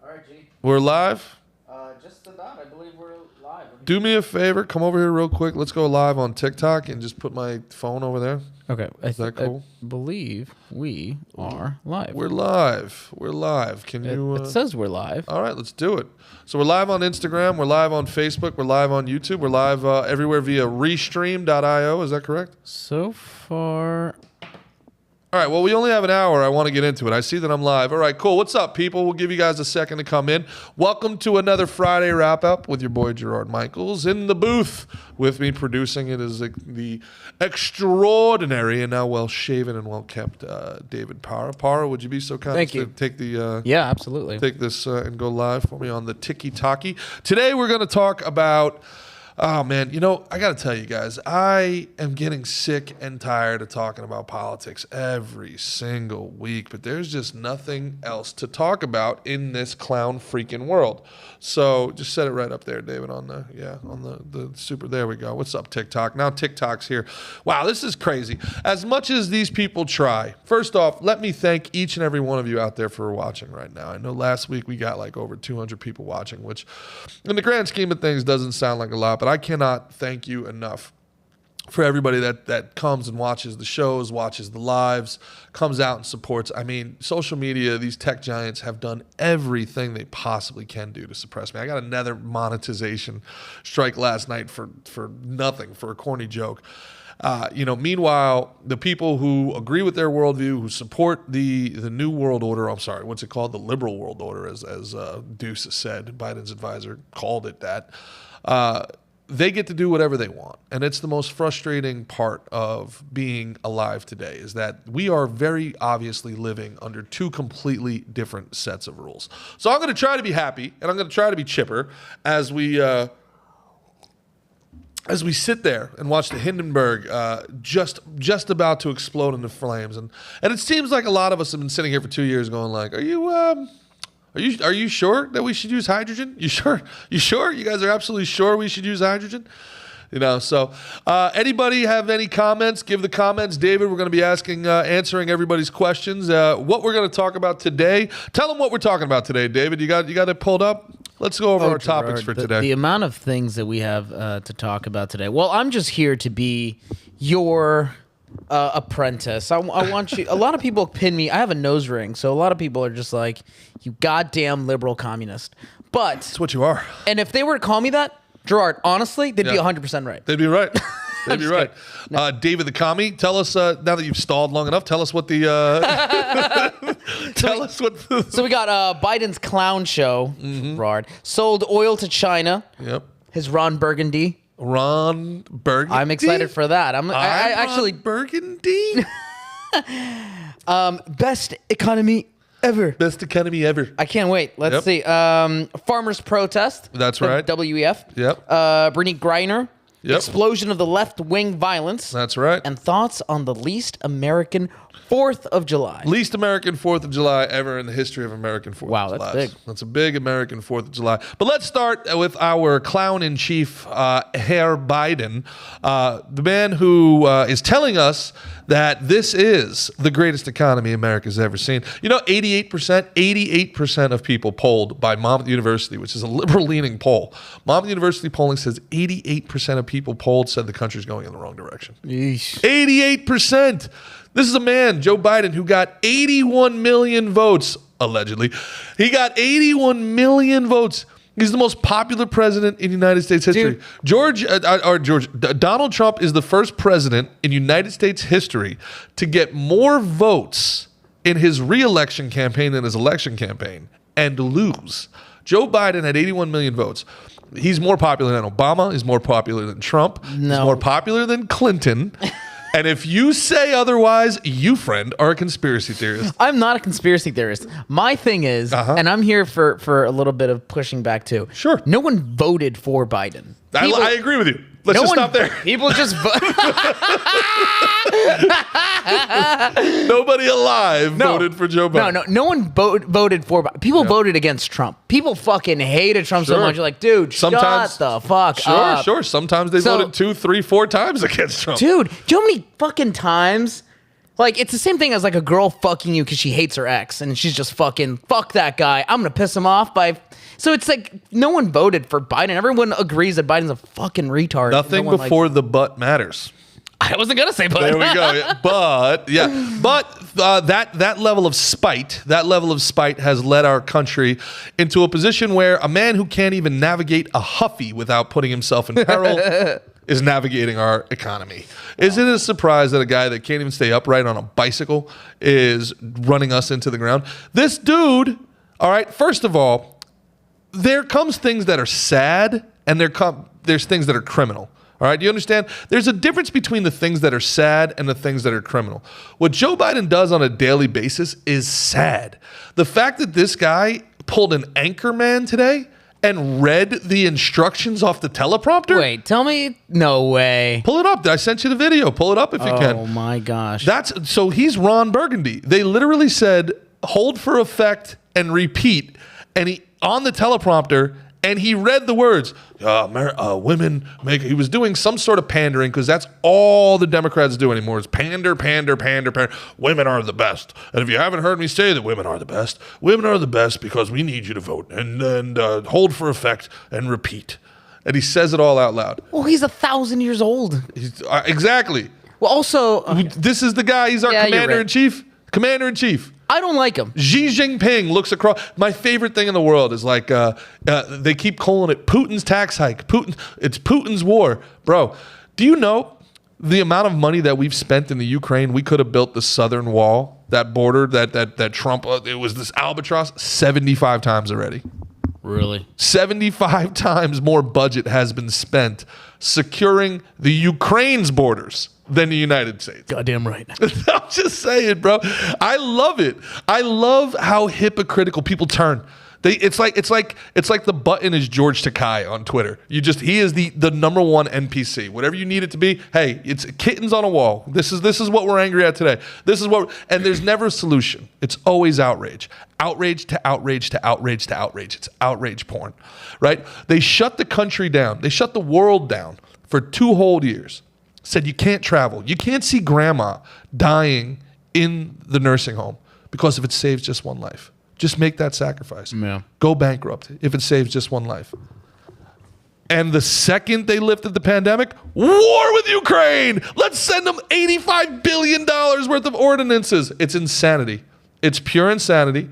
right, G. We're live? Just about. I believe we're live. Do me a favor. Come over here real quick. Let's go live on TikTok and just put my phone over there. Okay. Is that cool? I believe we are live. We're live. We're live. Can you... It says we're live. All right, let's do it. So we're live on Instagram. We're live on Facebook. We're live on YouTube. We're live everywhere via restream.io. Is that correct? So far... All right, well, we only have an hour. I want to get into it. I see that I'm live. All right, cool. What's up, people? We'll give you guys a second to come in. Welcome to another Friday wrap-up with your boy Gerard Michaels. In the booth with me producing it is the extraordinary and now well-shaven and well-kept David Parra. Parra, would you be so kind Thank to you. take the... Yeah, absolutely. Take this and go live for me on the Tiki-Taki. Today, we're going to talk about... Oh, man, you know, I got to tell you guys, I am getting sick and tired of talking about politics every single week, but there's just nothing else to talk about in this clown freaking world. So just set it right up there, David, on the super. There we go. What's up, TikTok? Now TikTok's here. Wow, this is crazy. As much as these people try, first off, let me thank each and every one of you out there for watching right now. I know last week we got like over 200 people watching, which in the grand scheme of things doesn't sound like a lot, but I cannot thank you enough for everybody that comes and watches the shows, watches the lives, comes out and supports. I mean, social media, these tech giants have done everything they possibly can do to suppress me. I got another monetization strike last night for nothing, for a corny joke. Meanwhile, the people who agree with their worldview, who support the new world order, I'm sorry, what's it called? The liberal world order, as Deuce said, Biden's advisor called it that. They get to do whatever they want. And it's the most frustrating part of being alive today is that we are very obviously living under two completely different sets of rules. So I'm going to try to be happy and I'm going to try to be chipper as we sit there and watch the Hindenburg just about to explode into flames. And it seems like a lot of us have been sitting here for 2 years going like, Are you sure that we should use hydrogen? You sure? You guys are absolutely sure we should use hydrogen? So anybody have any comments? Give the comments. David, we're going to be answering everybody's questions. What we're going to talk about today. Tell them what we're talking about today, David. You got it pulled up? Let's go over our topics for today. The amount of things that we have to talk about today. Well, I'm just here to be your... apprentice. I want you. A lot of people pin me. I have a nose ring, so a lot of people are just like, "You goddamn liberal communist." But that's what you are. And if they were to call me that, Gerard, honestly, they'd be 100% right. They'd be right. They'd be right. No. David the Commie, tell us now that you've stalled long enough. Tell us what the. So we got Biden's clown show. Gerard sold oil to China. Yep. His Ron Burgundy. Ron Burgundy. I'm excited for that. I actually Ron Burgundy. Best economy ever. Best economy ever. I can't wait. Let's see. Farmers protest. That's right. WEF. Yep. Brittney Griner. Yep. Explosion of the left-wing violence. That's right. And thoughts on the least American 4th of July. Least American 4th of July ever in the history of American 4th of July. Wow, that's big. That's a big American 4th of July. But let's start with our clown-in-chief, Herr Biden, the man who is telling us that this is the greatest economy America's ever seen. 88% of people polled by Monmouth University, which is a liberal-leaning poll. Monmouth University polling says 88% of people polled said the country's going in the wrong direction. Yeesh. 88%. This is a man, Joe Biden, who got 81 million votes, allegedly. He got 81 million votes. He's the most popular president in United States history. Donald Trump is the first president in United States history to get more votes in his re-election campaign than his election campaign and lose. Joe Biden had 81 million votes. He's more popular than Obama. He's more popular than Trump. No. He's more popular than Clinton. And if you say otherwise, you, friend, are a conspiracy theorist. I'm not a conspiracy theorist. My thing is, and I'm here for a little bit of pushing back too. Sure. No one voted for Biden. I agree with you. Let's just stop there. People just Nobody alive voted for Joe Biden. No one voted for Biden. People voted against Trump. People fucking hated Trump so much. You're like, dude, shut the fuck up. Sure. Sometimes they voted 2, 3, 4 times against Trump. Dude, do you know how many fucking times Like, it's the same thing as like a girl fucking you because she hates her ex and she's just fuck that guy. I'm going to piss him off by. So it's like no one voted for Biden. Everyone agrees that Biden's a fucking retard. Nothing before the butt matters. I wasn't going to say but. There we go. But that level of spite, has led our country into a position where a man who can't even navigate a huffy without putting himself in peril is navigating our economy. Is it a surprise that a guy that can't even stay upright on a bicycle is running us into the ground? This dude, all right, first of all, there comes things that are sad and there's things that are criminal. All right, do you understand? There's a difference between the things that are sad and the things that are criminal. What Joe Biden does on a daily basis is sad. The fact that this guy pulled an anchor man today and read the instructions off the teleprompter. Wait, tell me. No way. Pull it up. I sent you the video. Pull it up if you can. Oh my gosh. So he's Ron Burgundy. They literally said, hold for effect and repeat. And he on the teleprompter, and he read the words, women make, he was doing some sort of pandering because that's all the Democrats do anymore is pander. Women are the best. And if you haven't heard me say that women are the best because we need you to vote and hold for effect and repeat. And he says it all out loud. Well, he's 1,000 years old. Exactly. Well, also, this is the guy. He's our commander-in-chief. Commander-in-chief. I don't like him. Xi Jinping looks across. My favorite thing in the world is like they keep calling it Putin's tax hike. It's Putin's war. Bro, do you know the amount of money that we've spent in the Ukraine? We could have built the southern wall, that border, that Trump, it was this albatross, 75 times already. Really? 75 times more budget has been spent securing the Ukraine's borders than the United States. Goddamn right. I'm just saying, bro. I love it. I love how hypocritical people turn. It's like the button is George Takai on Twitter. He is the number one NPC. Whatever you need it to be. Hey, it's kittens on a wall. This is what we're angry at today. And there's never a solution. It's always outrage. Outrage to outrage to outrage to outrage. It's outrage porn, right? They shut the country down. They shut the world down for 2 whole years. Said you can't travel. You can't see grandma dying in the nursing home because if it saves just one life. Just make that sacrifice. Yeah. Go bankrupt if it saves just one life. And the second they lifted the pandemic, war with Ukraine. Let's send them $85 billion worth of ordinances. It's insanity. It's pure insanity.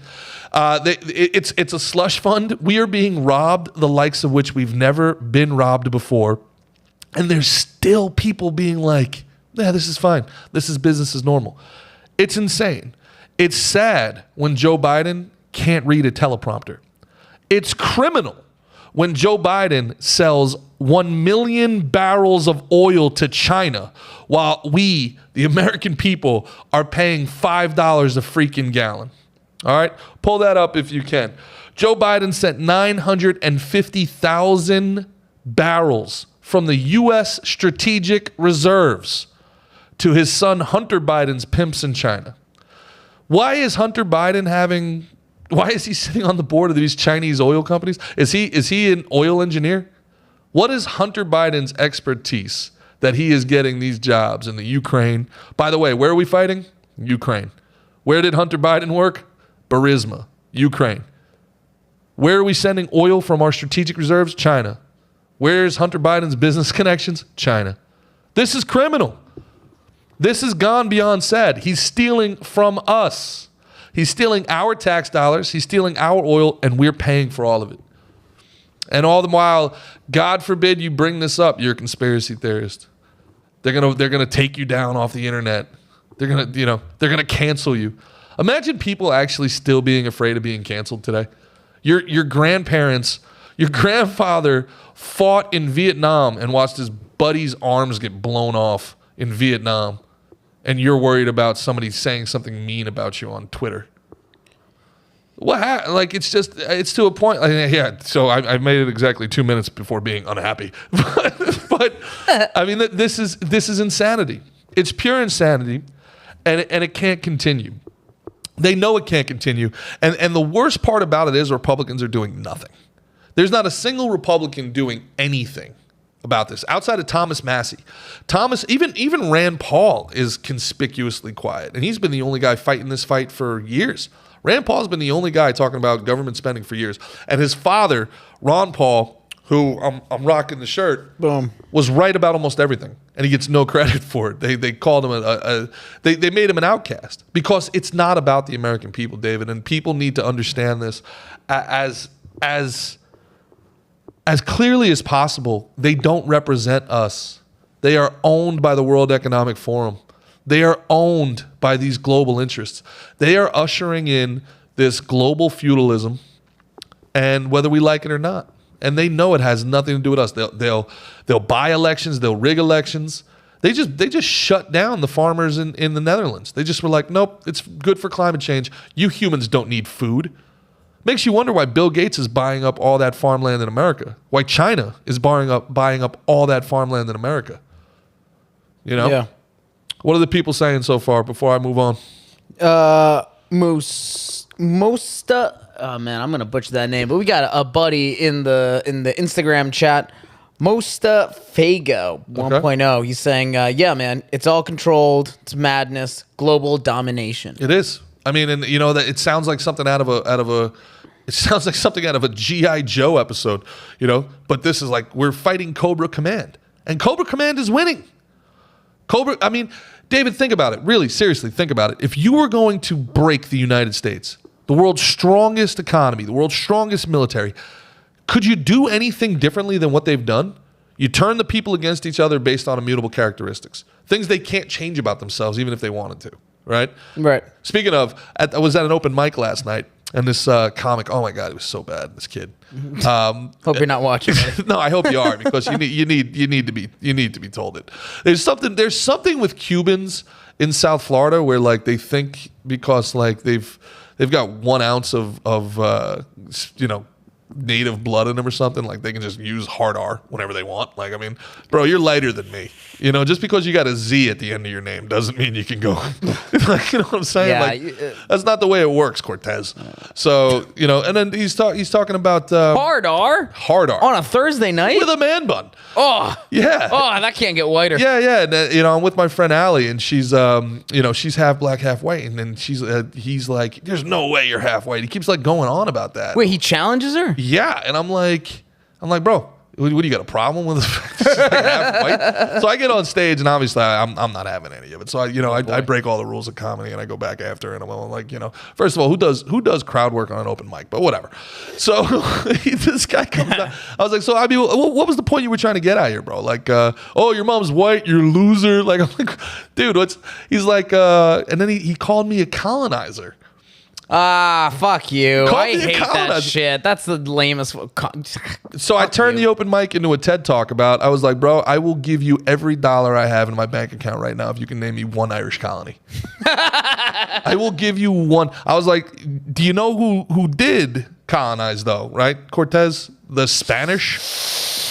It's a slush fund. We are being robbed the likes of which we've never been robbed before. And there's still people being like, yeah, this is fine. This is business as normal. It's insane. It's sad when Joe Biden can't read a teleprompter. It's criminal when Joe Biden sells 1 million barrels of oil to China while we, the American people, are paying $5 a freaking gallon. All right? Pull that up if you can. Joe Biden sent 950,000 barrels from the U.S. strategic reserves to his son Hunter Biden's pimps in China. Why is he sitting on the board of these Chinese oil companies? Is he an oil engineer? What is Hunter Biden's expertise that he is getting these jobs in the Ukraine? By the way, where are we fighting? Ukraine. Where did Hunter Biden work? Burisma, Ukraine. Where are we sending oil from our strategic reserves? China. Where's Hunter Biden's business connections? China. This is criminal. This has gone beyond sad. He's stealing from us. He's stealing our tax dollars. He's stealing our oil, and we're paying for all of it. And all the while, God forbid you bring this up, you're a conspiracy theorist. They're gonna take you down off the internet. They're gonna cancel you. Imagine people actually still being afraid of being canceled today. Your grandparents, your grandfather fought in Vietnam and watched his buddy's arms get blown off in Vietnam. And you're worried about somebody saying something mean about you on Twitter. It's to a point. So I made it exactly 2 minutes before being unhappy. but I mean, this is insanity. It's pure insanity, and it can't continue. They know it can't continue. And the worst part about it is Republicans are doing nothing. There's not a single Republican doing anything about this outside of Thomas Massey. Even Rand Paul is conspicuously quiet, and he's been the only guy fighting this fight for years. Rand Paul's been the only guy talking about government spending for years, and his father, Ron Paul, who I'm rocking the shirt, Boom, was right about almost everything, and he gets no credit for it. They called him they made him an outcast because it's not about the American people, David, and people need to understand this as clearly as possible. They don't represent us. They are owned by the World Economic Forum. They are owned by these global interests. They are ushering in this global feudalism, and whether we like it or not. And they know it has nothing to do with us. They'll buy elections. They'll rig elections. They just shut down the farmers in the Netherlands. They just were like, nope, it's good for climate change. You humans don't need food. Makes you wonder why Bill Gates is buying up all that farmland in America. Why China is buying up all that farmland in America. You know? Yeah. What are the people saying so far before I move on? Mosta. Oh man, I'm gonna butcher that name, but we got a buddy in the Instagram chat, Mosta Fago 1.0. He's saying, yeah, man, it's all controlled. It's madness, global domination. It is. I mean, and you know that it sounds like something out of a G.I. Joe episode, you know. But this is like we're fighting Cobra Command, and Cobra Command is winning. I mean, David, think about it. Really, seriously, think about it. If you were going to break the United States, the world's strongest economy, the world's strongest military, could you do anything differently than what they've done? You turn the people against each other based on immutable characteristics, things they can't change about themselves, even if they wanted to, right? Right. Speaking of, I was at an open mic last night, and this comic, oh my God, it was so bad, this kid. Hope you're not watching. No, I hope you are, because you need to be told it. There's something with Cubans in South Florida where like they think because like they've got 1 ounce of native blood in them or something, like they can just use hard R whenever they want. Like, I mean, bro, you're lighter than me. You know, just because you got a Z at the end of your name doesn't mean you can go. Like, you know what I'm saying? Yeah, like, that's not the way it works, Cortez. So, you know, and then he's talking about hard R on a Thursday night with a man bun. Oh yeah. Oh, that can't get whiter. Yeah. And, you know, I'm with my friend Allie, and she's she's half black, half white, and then he's like, "There's no way you're half white." He keeps like going on about that. Wait, he challenges her? Yeah, and I'm like, bro, what do you got a problem with the fact that she's like half white? So I get on stage, and obviously I'm not having any of it. So I break all the rules of comedy, and I go back after, and I'm like, you know, first of all, who does crowd work on an open mic? But whatever. So this guy comes out. I was like, so I mean, what was the point you were trying to get out here, bro? Like, oh, your mom's white, you're a loser. Like, I'm like, dude, he's like, and then he called me a colonizer. Ah, fuck you. Call I me a hate that colonizer. shit. That's the lamest. So I turned the open mic into a TED Talk about, I was like, bro, I will give you every dollar I have in my bank account right now if you can name me one Irish colony. I will give you one. I was like, do you know who did colonize though, right? Cortez, the Spanish.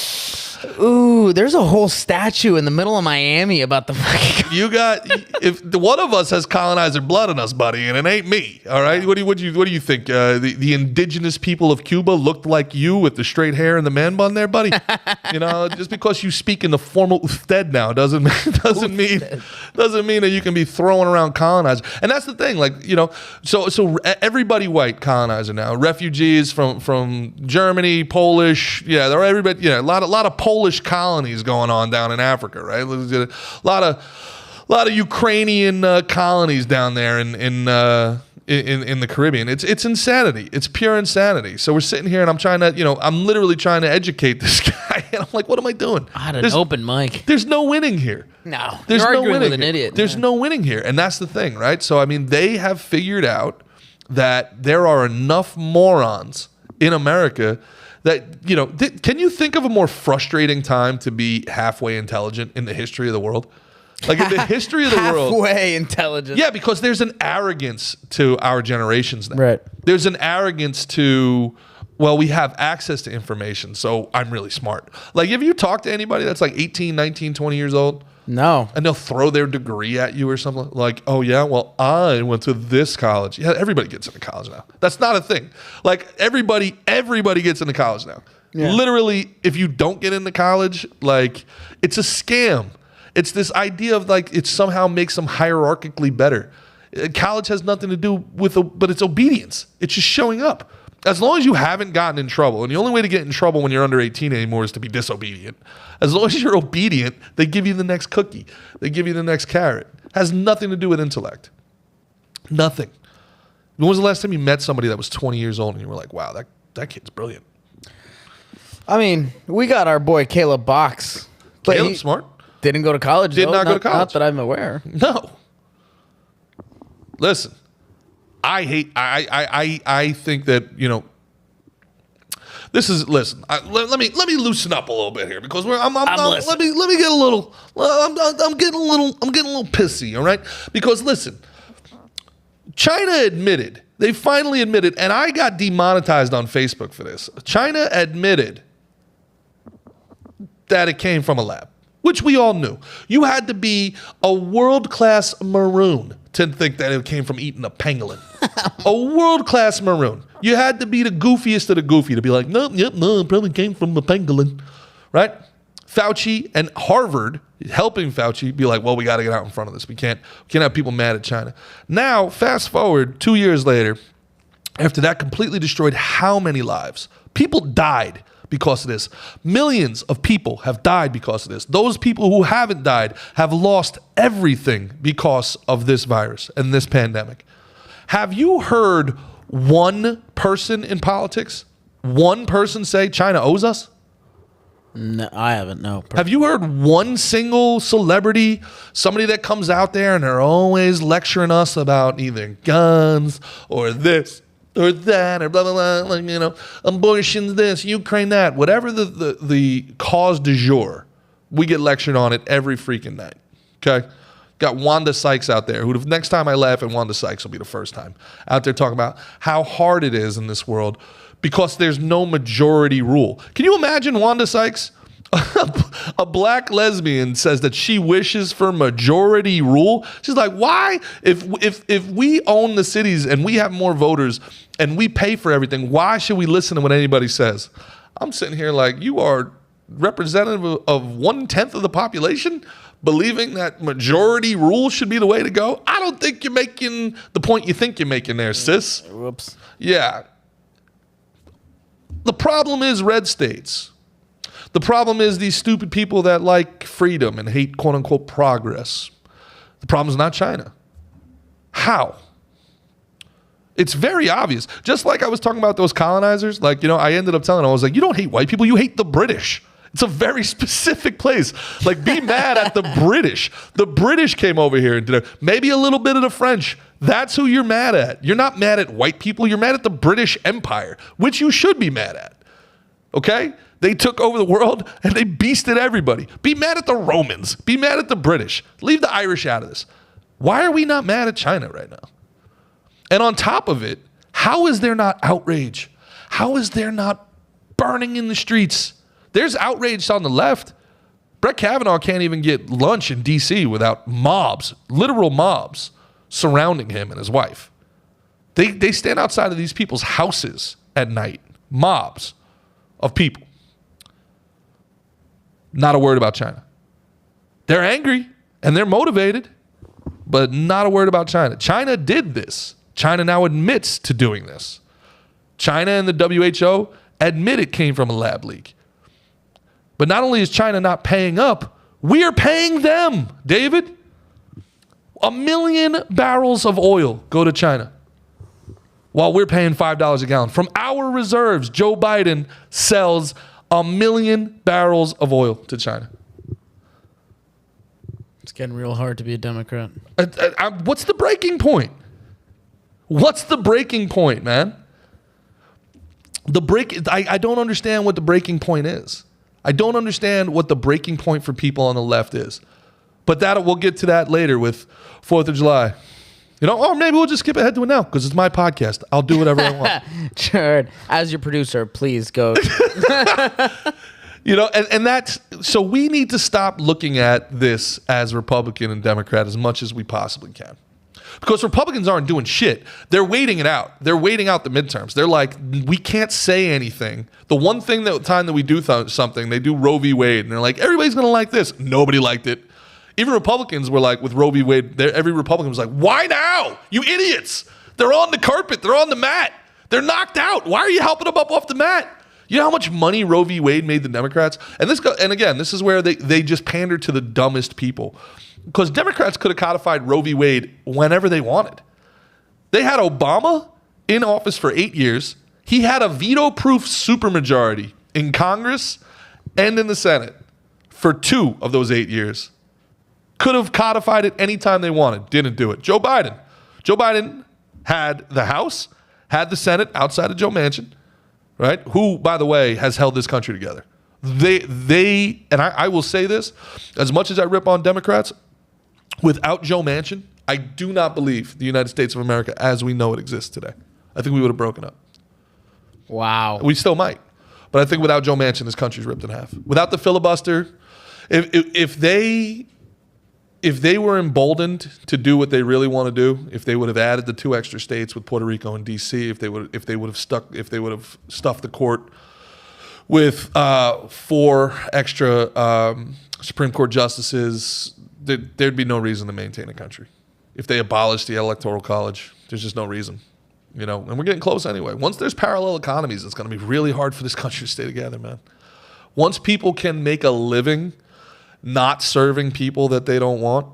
Ooh, there's a whole statue in the middle of Miami about the fucking. You got, if one of us has colonizer blood in us, buddy, and it ain't me. All right, what do you think? The indigenous people of Cuba looked like you with the straight hair and the man bun there, buddy. You know, just because you speak in the formal usted now doesn't mean that you can be throwing around colonizer. And that's the thing, like, you know, so everybody white colonizer now, refugees from Germany, Polish, yeah, they're everybody, yeah, a lot of Polish colonies going on down in Africa, right? A lot of Ukrainian colonies down there in the Caribbean. It's insanity. It's pure insanity. So we're sitting here, and I'm literally trying to educate this guy, and I'm like, what am I doing? I had an open mic. There's no winning here. No, there's you're no arguing winning with an here. idiot. There's no winning here, and that's the thing, right? So I mean, they have figured out that there are enough morons in America that, you know, can you think of a more frustrating time to be halfway intelligent in the history of the world? Like in the history of the world. Halfway intelligent. Yeah, because there's an arrogance to our generations now. Right. There's an arrogance to, well, we have access to information, so I'm really smart. Like, have you talked to anybody that's like 18, 19, 20 years old? No. And they'll throw their degree at you or something like, oh yeah, well, I went to this college. Yeah, everybody gets into college now. That's not a thing. Like everybody gets into college now. Yeah. Literally, if you don't get into college, like, it's a scam. It's this idea of like it somehow makes them hierarchically better. College has nothing to do with, but it's obedience. It's just showing up. As long as you haven't gotten in trouble, and the only way to get in trouble when you're under 18 anymore is to be disobedient. As long as you're obedient, they give you the next cookie. They give you the next carrot. Has nothing to do with intellect. Nothing. When was the last time you met somebody that was 20 years old and you were like, wow, that kid's brilliant? I mean, we got our boy Caleb Box. Caleb's smart. Didn't go to college. Did not go to college. Not that I'm aware. No. Listen, I think that, you know, listen, let me loosen up a little bit here because let me get a little, I'm getting a little pissy, all right? Because listen, they finally admitted, and I got demonetized on Facebook for this. China admitted that it came from a lab, which we all knew. You had to be a world-class maroon to think that it came from eating a pangolin. A world-class maroon. You had to be the goofiest of the goofy to be like, no, it probably came from a pangolin, right? Fauci and Harvard helping Fauci be like, well, we got to get out in front of this. We can't have people mad at China. Now, fast forward 2 years later, after that completely destroyed how many lives? People died because of this. Millions of people have died because of this. Those people who haven't died have lost everything because of this virus and this pandemic. Have you heard one person in politics, one person say China owes us? No, I haven't. No. Have you heard one single celebrity, somebody that comes out there and they're always lecturing us about either guns or this or that or blah, blah, blah, like, you know, abortions this, Ukraine that, whatever the cause du jour, we get lectured on it every freaking night, okay? Got Wanda Sykes out there, who the next time I laugh at Wanda Sykes will be the first time, out there talking about how hard it is in this world because there's no majority rule. Can you imagine Wanda Sykes? A black lesbian says that she wishes for majority rule. She's like, why? If we own the cities and we have more voters and we pay for everything, why should we listen to what anybody says? I'm sitting here like, you are representative of 1/10 of the population believing that majority rule should be the way to go? I don't think you're making the point you think you're making there, sis. Whoops. Yeah. The problem is red states. The problem is these stupid people that like freedom and hate quote unquote progress. The problem is not China. How? It's very obvious. Just like I was talking about those colonizers, like, you know, I ended up telling them, I was like, you don't hate white people, you hate the British. It's a very specific place. Like, be mad at the British. The British came over here and did it. Maybe a little bit of the French. That's who you're mad at. You're not mad at white people. You're mad at the British Empire, which you should be mad at. Okay? They took over the world and they beasted everybody. Be mad at the Romans. Be mad at the British. Leave the Irish out of this. Why are we not mad at China right now? And on top of it, how is there not outrage? How is there not burning in the streets? There's outrage on the left. Brett Kavanaugh can't even get lunch in D.C. without mobs, literal mobs, surrounding him and his wife. They stand outside of these people's houses at night, mobs of people. Not a word about China. They're angry and they're motivated, but not a word about China. China did this. China now admits to doing this. China and the WHO admit it came from a lab leak. But not only is China not paying up, we are paying them, David. 1 million barrels of oil go to China while we're paying $5 a gallon. From our reserves, Joe Biden sells 1 million barrels of oil to China. It's getting real hard to be a Democrat. What's the breaking point? What's the breaking point, man? I don't understand what the breaking point is. I don't understand what the breaking point for people on the left is. But we'll get to that later with 4th of July. You know, or maybe we'll just skip ahead to it now because it's my podcast. I'll do whatever I want. Gerard, as your producer, please go. You know, and that's, so we need to stop looking at this as Republican and Democrat as much as we possibly can. Because Republicans aren't doing shit. They're waiting it out. They're waiting out the midterms. They're like, we can't say anything. The one thing time that we do something, they do Roe v. Wade. And they're like, everybody's going to like this. Nobody liked it. Even Republicans were like, with Roe v. Wade, every Republican was like, why now? You idiots. They're on the carpet. They're on the mat. They're knocked out. Why are you helping them up off the mat? You know how much money Roe v. Wade made the Democrats? And again, this is where they just pander to the dumbest people. Because Democrats could have codified Roe v. Wade whenever they wanted. They had Obama in office for 8 years. He had a veto-proof supermajority in Congress and in the Senate for 2 of those 8 years. Could have codified it anytime they wanted. Didn't do it. Joe Biden had the House, had the Senate outside of Joe Manchin, right? Who, by the way, has held this country together. I will say this, as much as I rip on Democrats, without Joe Manchin, I do not believe the United States of America as we know it exists today. I think we would have broken up. Wow. We still might. But I think without Joe Manchin, this country's ripped in half. Without the filibuster, if they were emboldened to do what they really want to do, if they would have added the 2 extra states with Puerto Rico and D.C., if they would have stuffed the court with 4 extra Supreme Court justices, there'd be no reason to maintain a country. If they abolished the Electoral College, there's just no reason. And we're getting close anyway. Once there's parallel economies, it's going to be really hard for this country to stay together, man. Once people can make a living not serving people that they don't want,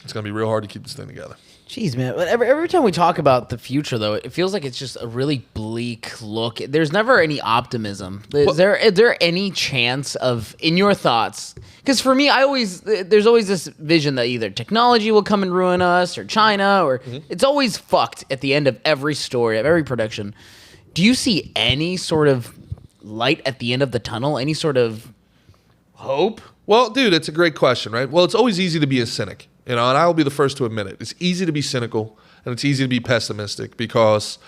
it's going to be real hard to keep this thing together. Jeez, man. Every time we talk about the future, though, it feels like it's just a really bleak look. There's never any optimism. Is there any chance of, in your thoughts, because for me, there's always this vision that either technology will come and ruin us, or China, or it's always fucked at the end of every story, of every production. Do you see any sort of light at the end of the tunnel? Any sort of hope? Well, dude, it's a great question, right? Well, it's always easy to be a cynic. And I will be the first to admit it. It's easy to be cynical and it's easy to be pessimistic because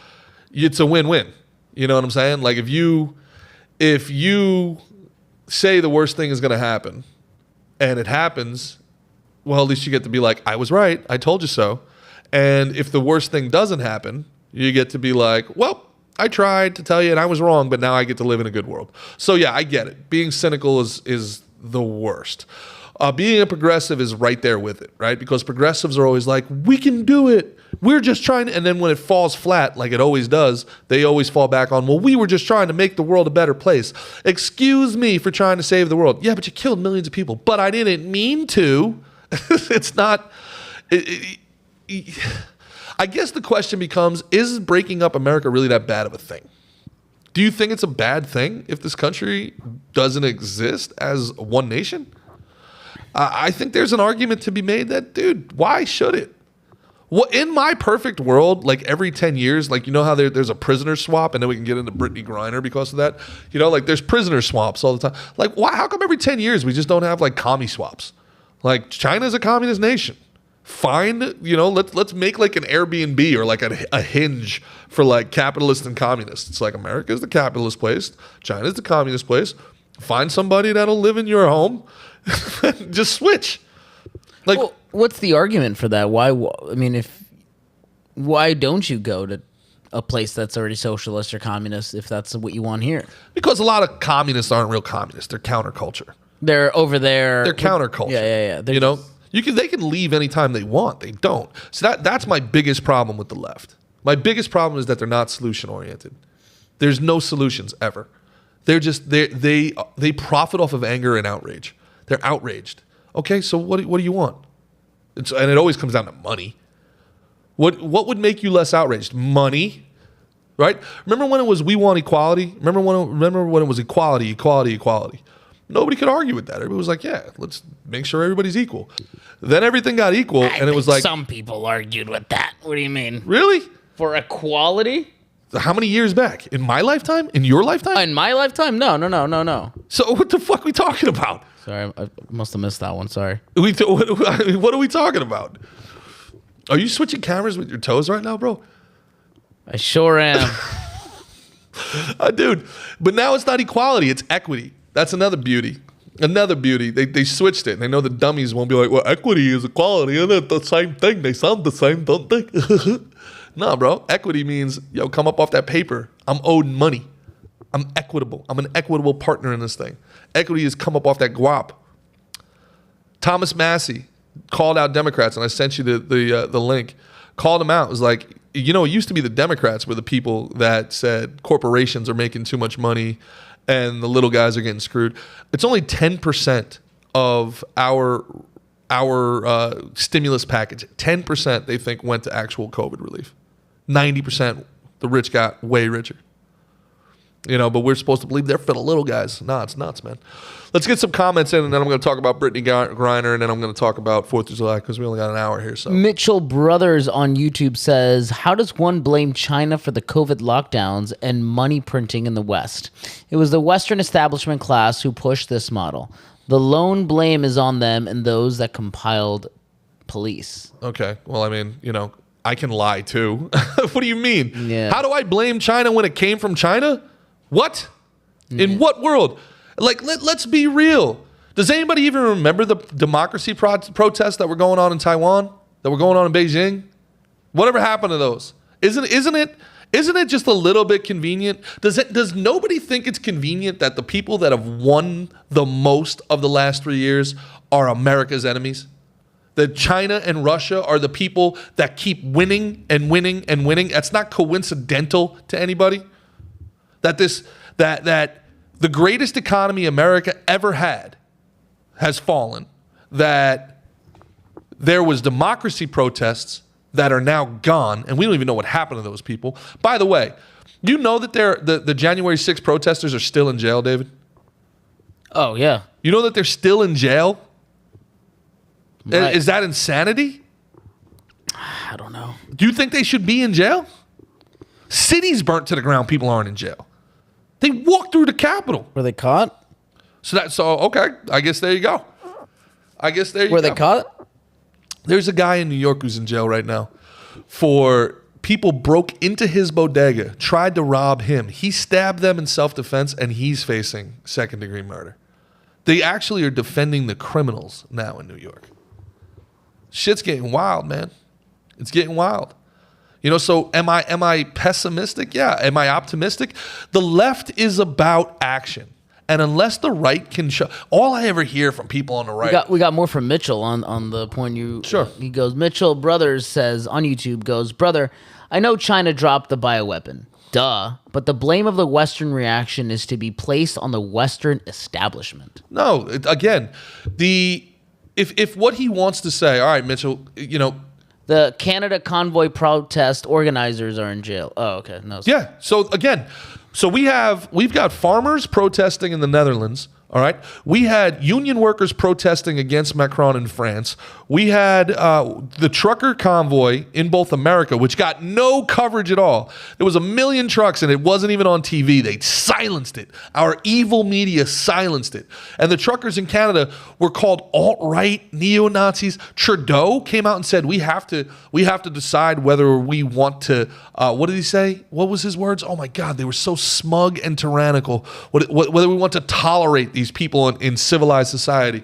it's a win-win. You know what I'm saying? Like if you say the worst thing is going to happen and it happens, well, at least you get to be like, I was right. I told you so. And if the worst thing doesn't happen, you get to be like, well, I tried to tell you and I was wrong, but now I get to live in a good world. So yeah, I get it. Being cynical is the worst. Being a progressive is right there with it, right? Because progressives are always like, we can do it. We're just trying to, and then when it falls flat, like it always does, they always fall back on, well, we were just trying to make the world a better place. Excuse me for trying to save the world. Yeah, but you killed millions of people. But I didn't mean to. It's not, I guess the question becomes, is breaking up America really that bad of a thing? Do you think it's a bad thing if this country doesn't exist as one nation? I think there's an argument to be made that, dude, why should it? Well, in my perfect world, like every 10 years, like you know how there's a prisoner swap, and then we can get into Brittney Griner because of that? Like there's prisoner swaps all the time. Like why? How come every 10 years we just don't have like commie swaps? Like China's a communist nation. Fine, let's make like an Airbnb or like a Hinge for like capitalists and communists. It's like America's the capitalist place, China's the communist place. Find somebody that'll live in your home. Just switch. Like, well, what's the argument for that? Why don't you go to a place that's already socialist or communist if that's what you want here? Because a lot of communists aren't real communists. They're counterculture. They're over there. They're counterculture. Yeah. They can leave anytime they want. They don't. So that's my biggest problem with the left. My biggest problem is that they're not solution oriented. There's no solutions ever. They're just they profit off of anger and outrage. They're outraged. Okay, so what do you want? And it always comes down to money. What would make you less outraged? Money, right? Remember when it was we want equality? Remember when it was equality? Nobody could argue with that. Everybody was like, yeah, let's make sure everybody's equal. Then everything got equal, and it was like some people argued with that. What do you mean? Really? For equality? How many years back? In my lifetime? In your lifetime? In my lifetime? No. So what the fuck are we talking about? Sorry, I must have missed that one. Sorry. What are we talking about? Are you switching cameras with your toes right now, bro? I sure am. Dude, but now it's not equality, it's equity. That's another beauty. Another beauty. They switched it. And they know the dummies won't be like, well, equity is equality. Isn't it the same thing? They sound the same, don't they? No, bro. Equity means, yo, come up off that paper. I'm owed money. I'm equitable. I'm an equitable partner in this thing. Equity is come up off that guap. Thomas Massey called out Democrats, and I sent you the link. Called them out. It was like, you know, it used to be the Democrats were the people that said corporations are making too much money and the little guys are getting screwed. It's only 10% of our stimulus package. 10% they think went to actual COVID relief. 90% the rich got way richer. You know, but we're supposed to believe they're for the little guys. Nah, it's nuts, man. Let's get some comments in, and then I'm going to talk about Brittney Griner, and then I'm going to talk about 4th of July because we only got an hour here. So Mitchell Brothers on YouTube says, how does one blame China for the COVID lockdowns and money printing in the West? It was the Western establishment class who pushed this model. The lone blame is on them and those that compiled police. Okay. Well, I mean, you know, I can lie too. What do you mean? Yeah. How do I blame China when it came from China? What? In what world? Like, let's be real. Does anybody even remember the democracy protests that were going on in Taiwan? That were going on in Beijing? Whatever happened to those? Isn't it just a little bit convenient? Does nobody think it's convenient that the people that have won the most of the last 3 years are America's enemies? That China and Russia are the people that keep winning and winning and winning? That's not coincidental to anybody. That the greatest economy America ever had has fallen. That there was democracy protests that are now gone, and we don't even know what happened to those people. By the way, you know that the January 6th protesters are still in jail, David? Oh, yeah. You know that they're still in jail? Right. Is that insanity? I don't know. Do you think they should be in jail? Cities burnt to the ground. People aren't in jail. They walked through the Capitol. Were they caught? So okay. I guess there you go. Were they caught? There's a guy in New York who's in jail right now for people broke into his bodega, tried to rob him. He stabbed them in self-defense, and he's facing second-degree murder. They actually are defending the criminals now in New York. Shit's getting wild, man. It's getting wild. You know, so am I pessimistic? Yeah. Am I optimistic? The left is about action. And unless the right can show, all I ever hear from people on the right. We got more from Mitchell on the point you. Sure. He goes, Mitchell Brothers says on YouTube goes, brother, I know China dropped the bioweapon. Duh. But the blame of the Western reaction is to be placed on the Western establishment. No, again, if what he wants to say, all right, Mitchell, you know. The Canada convoy protest organizers are in jail. Oh, okay. No. Yeah. So again, we've got farmers protesting in the Netherlands. All right. We had union workers protesting against Macron in France. We had the trucker convoy in both America, which got no coverage at all. There was 1 million trucks, and it wasn't even on TV. They silenced it. Our evil media silenced it. And the truckers in Canada were called alt-right neo-Nazis. Trudeau came out and said, we have to decide whether we want to, what did he say? What was his words? Oh my God, they were so smug and tyrannical. Whether we want to tolerate these people in civilized society.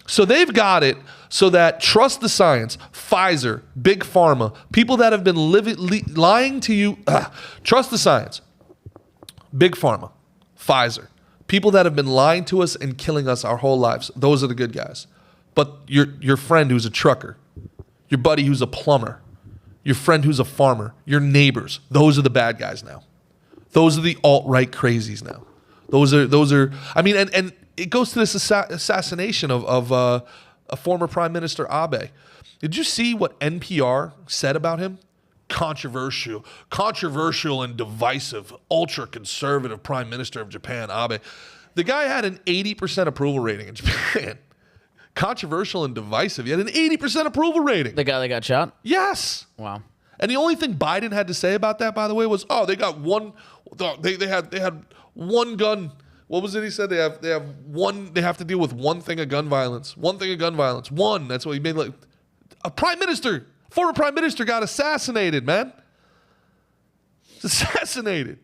So they've got it so that trust the science, Pfizer, Big Pharma, people that have been lying to you, trust the science, Big Pharma, Pfizer, people that have been lying to us and killing us our whole lives, those are the good guys. But your friend who's a trucker, your buddy who's a plumber, your friend who's a farmer, your neighbors, those are the bad guys now. Those are the alt-right crazies now. Those are. I mean, and it goes to this assassination of a former Prime Minister Abe. Did you see what NPR said about him? Controversial and divisive, ultra-conservative Prime Minister of Japan, Abe. The guy had an 80% approval rating in Japan. Controversial and divisive. He had an 80% approval rating. The guy that got shot? Yes. Wow. And the only thing Biden had to say about that, by the way, was, oh, they got one. They had one gun. What was it he said? They have one. They have to deal with one thing of gun violence. One thing of gun violence. One. That's what he made. Like a former prime minister got assassinated, man. Assassinated.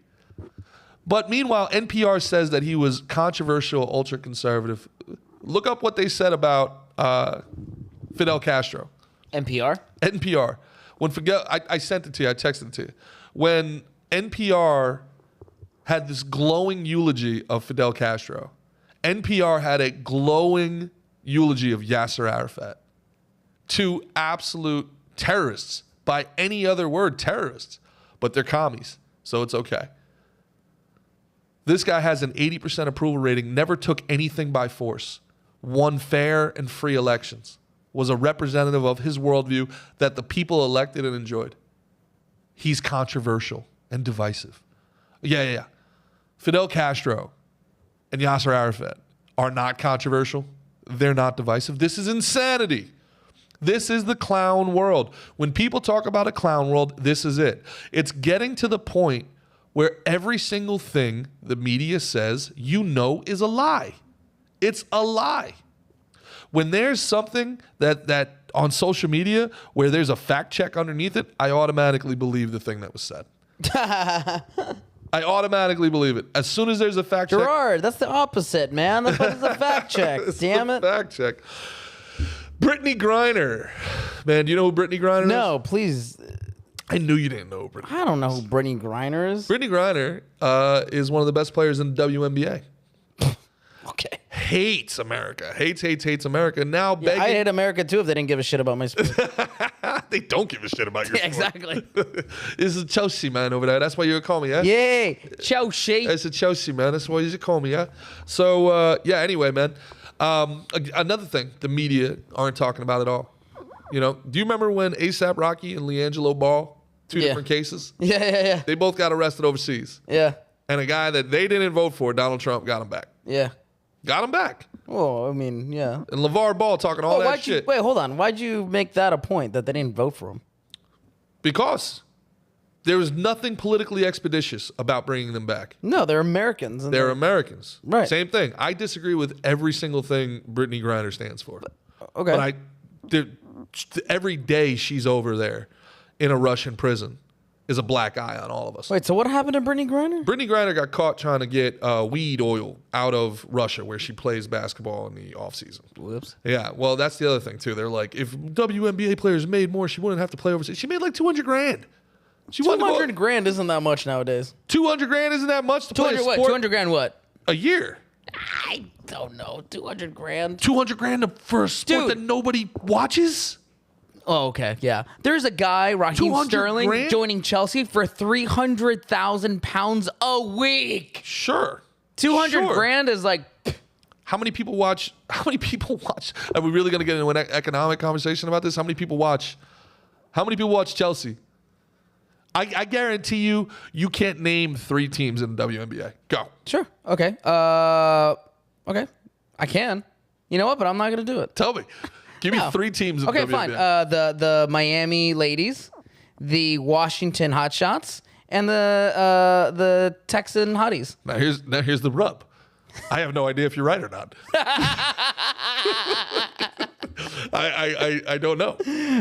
But meanwhile, NPR says that he was controversial, ultra-conservative. Look up what they said about Fidel Castro. NPR. When I sent it to you. I texted it to you. When NPR had this glowing eulogy of Fidel Castro, NPR had a glowing eulogy of Yasser Arafat. Two absolute terrorists. By any other word, terrorists. But they're commies, so it's okay. This guy has an 80% approval rating, never took anything by force, won fair and free elections, was a representative of his worldview that the people elected and enjoyed. He's controversial and divisive. Yeah. Fidel Castro and Yasser Arafat are not controversial. They're not divisive. This is insanity. This is the clown world. When people talk about a clown world, this is it. It's getting to the point where every single thing the media says, is a lie. It's a lie. When there's something that on social media where there's a fact check underneath it, I automatically believe the thing that was said. I automatically believe it. As soon as there's a fact check. Gerard, that's the opposite, man. That's what is a fact check. Damn it. Fact check. Brittney Griner. Man, do you know who Brittney Griner is? No, please. I knew you didn't know Brittney. I don't know who Brittney Griner is. Brittney Griner is one of the best players in the WNBA. Okay. Hates America. Hates America. Now begging. I hate America too if they didn't give a shit about my sport. They don't give a shit about your sport. Exactly. This is Chelsea man over there. That's why you would call me, yeah? Yay, Chelsea. It's a Chelsea man. That's why you should call me, yeah? So, anyway, man. Another thing the media aren't talking about at all. Do you remember when A$AP Rocky and LiAngelo Ball, two different cases? Yeah. They both got arrested overseas. Yeah. And a guy that they didn't vote for, Donald Trump, got him back. Yeah. Got him back. Well, I mean, yeah. And LeVar Ball talking all that shit. Wait, hold on. Why'd you make that a point that they didn't vote for him? Because there was nothing politically expeditious about bringing them back. No, they're Americans. They're Americans. Right. Same thing. I disagree with every single thing Brittney Griner stands for. Okay. But every day she's over there in a Russian prison is a black eye on all of us. Wait, so what happened to Brittney Griner? Brittney Griner got caught trying to get weed oil out of Russia, where she plays basketball in the offseason. Whoops. Yeah, well, that's the other thing, too. They're like, if WNBA players made more, she wouldn't have to play overseas. She made like $200,000. $200,000 isn't that much nowadays. $200,000 isn't that much to play a sport? What? $200,000 what? A year. I don't know. $200,000. $200,000 for a sport that nobody watches? Oh, okay, yeah. There's a guy, Raheem Sterling, joining Chelsea for £300,000 a week. Sure. $200,000 is like. How many people watch? Are we really going to get into an economic conversation about this? How many people watch Chelsea? I guarantee you can't name 3 teams in the WNBA. Go. Sure. Okay. Okay. I can. You know what? But I'm not going to do it. Tell me. Give me 3 teams in the WNBA. Okay, fine. The Miami Ladies, the Washington Hotshots, and the Texan Hotties. Now here's the rub. I have no idea if you're right or not. I don't know.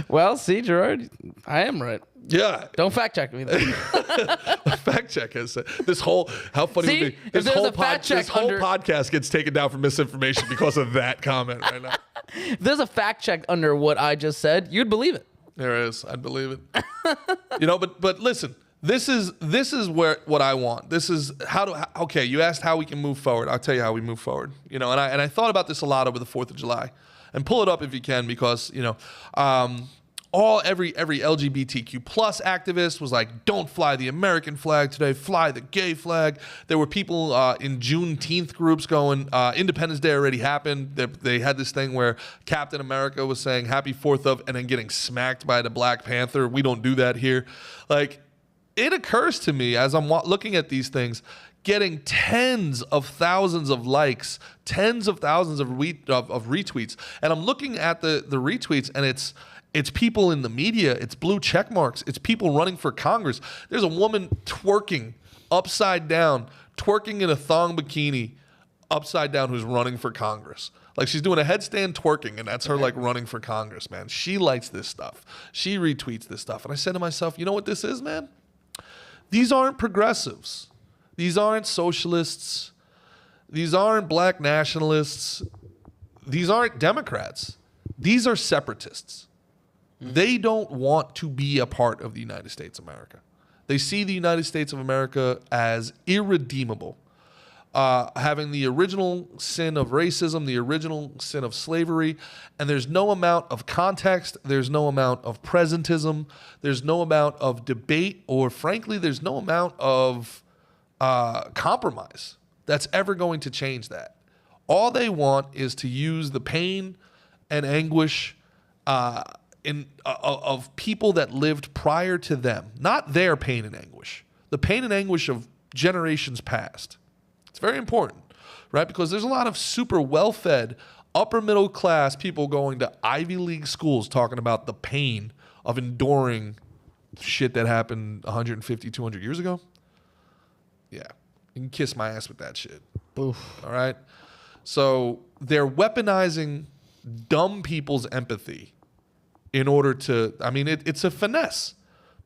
Well, see, Gerard, I am right. Yeah. Don't fact check me then. Fact check has said this whole how funny see, would be. This whole podcast gets taken down for misinformation because of that comment right now. If there's a fact check under what I just said, you'd believe it. There is. I'd believe it. But listen, this is what I want. This is okay, you asked how we can move forward. I'll tell you how we move forward. And I thought about this a lot over the 4th of July. And pull it up if you can, because every LGBTQ plus activist was like, don't fly the American flag today, fly the gay flag. There were people in Juneteenth groups going, Independence Day already happened. They had this thing where Captain America was saying Happy 4th of, and then getting smacked by the Black Panther. We don't do that here. Like, it occurs to me as I'm looking at these things, getting tens of thousands of likes, tens of thousands of retweets. And I'm looking at the retweets, and it's people in the media, it's blue check marks, it's people running for Congress. There's a woman twerking upside down, twerking in a thong bikini upside down, who's running for Congress. Like, she's doing a headstand twerking, and that's her like running for Congress, man. She likes this stuff. She retweets this stuff. And I said to myself, you know what this is, man? These aren't progressives. These aren't socialists. These aren't black nationalists. These aren't Democrats. These are separatists. They don't want to be a part of the United States of America. They see the United States of America as irredeemable, having the original sin of racism, the original sin of slavery, and there's no amount of context, there's no amount of presentism, there's no amount of debate, or frankly, there's no amount of compromise that's ever going to change that. All they want is to use the pain and anguish of people that lived prior to them, not their pain and anguish, the pain and anguish of generations past. It's very important, right? Because there's a lot of super well-fed, upper middle class people going to Ivy League schools talking about the pain of enduring shit that happened 150, 200 years ago. Yeah, you can kiss my ass with that shit. Oof. All right? So they're weaponizing dumb people's empathy in order to, I mean, it's a finesse.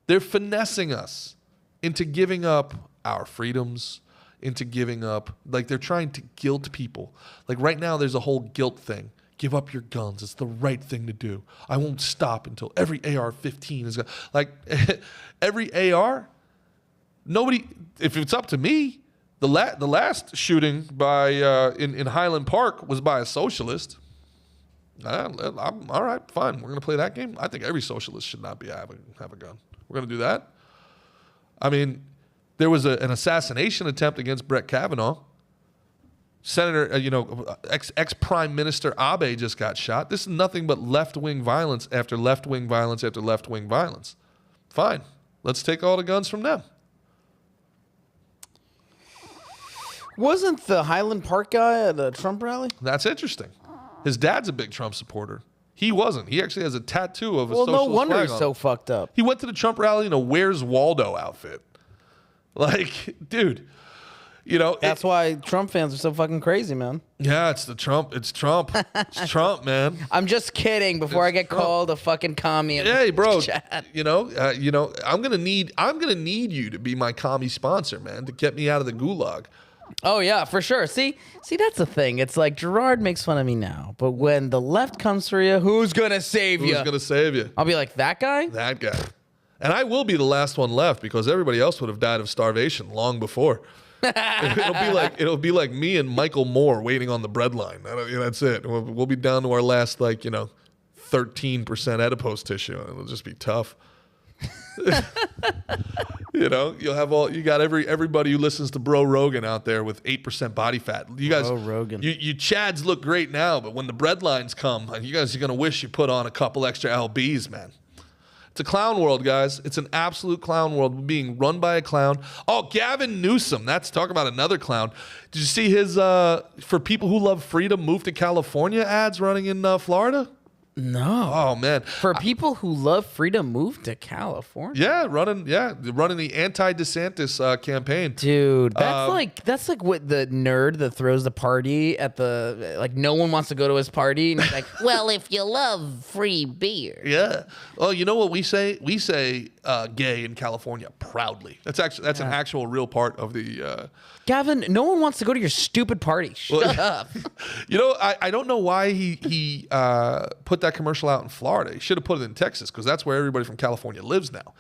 They're finessing us into giving up our freedoms, into giving up, like they're trying to guilt people. Like right now, there's a whole guilt thing. Give up your guns. It's the right thing to do. I won't stop until every AR-15 is like every AR. Nobody. If it's up to me, the last shooting by in Highland Park was by a socialist. I'm all right, fine. We're gonna play that game. I think every socialist should not be have a gun. We're gonna do that. I mean, there was an assassination attempt against Brett Kavanaugh. Senator, ex Prime Minister Abe just got shot. This is nothing but left-wing violence after left-wing violence after left-wing violence. Fine, let's take all the guns from them. Wasn't the Highland Park guy at a Trump rally? That's interesting. His dad's a big Trump supporter. He wasn't. He actually has a tattoo of a socialist Well, no wonder flag he's on so it. fucked up. He went to the Trump rally in a Where's Waldo outfit. Like, dude, That's why Trump fans are so fucking crazy, man. Yeah, it's Trump. It's Trump, man. I'm just kidding. Before I get called a fucking commie. Hey, bro. Chat. I'm gonna need you to be my commie sponsor, man, to get me out of the gulag. Oh yeah, for sure. See, that's the thing. It's like Gerard makes fun of me now, but when the left comes for you, who's gonna save you? Who's gonna save you? I'll be like, that guy. That guy. And I will be the last one left because everybody else would have died of starvation long before. It'll be like me and Michael Moore waiting on the bread line. That's it. We'll be down to our last 13% adipose tissue. It'll just be tough. You'll have everybody who listens to Bro Rogan out there with 8% body fat. You guys, Bro Rogan. You Chads look great now, but when the bread lines come, you guys are gonna wish you put on a couple extra lbs, man. It's a clown world, guys. It's an absolute clown world. We're being run by a clown. Oh, Gavin Newsom. That's talk about another clown. Did you see his for people who love freedom, move to California ads running in Florida? No. Oh man. For people who love freedom, move to California. Yeah, running the anti-DeSantis campaign. Dude, that's like what the nerd that throws the party at the no one wants to go to his party and he's like, well, if you love free beer. Yeah. Oh, you know what we say? We say gay in California proudly. That's an actual real part of the Gavin, no one wants to go to your stupid party. Shut up. I don't know why he put that commercial out in Florida. He should have put it in Texas because that's where everybody from California lives now.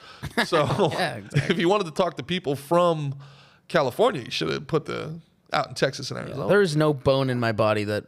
So Yeah, exactly. if you wanted to talk to people from California, you should have put out in Texas and Arizona. There's no bone in my body that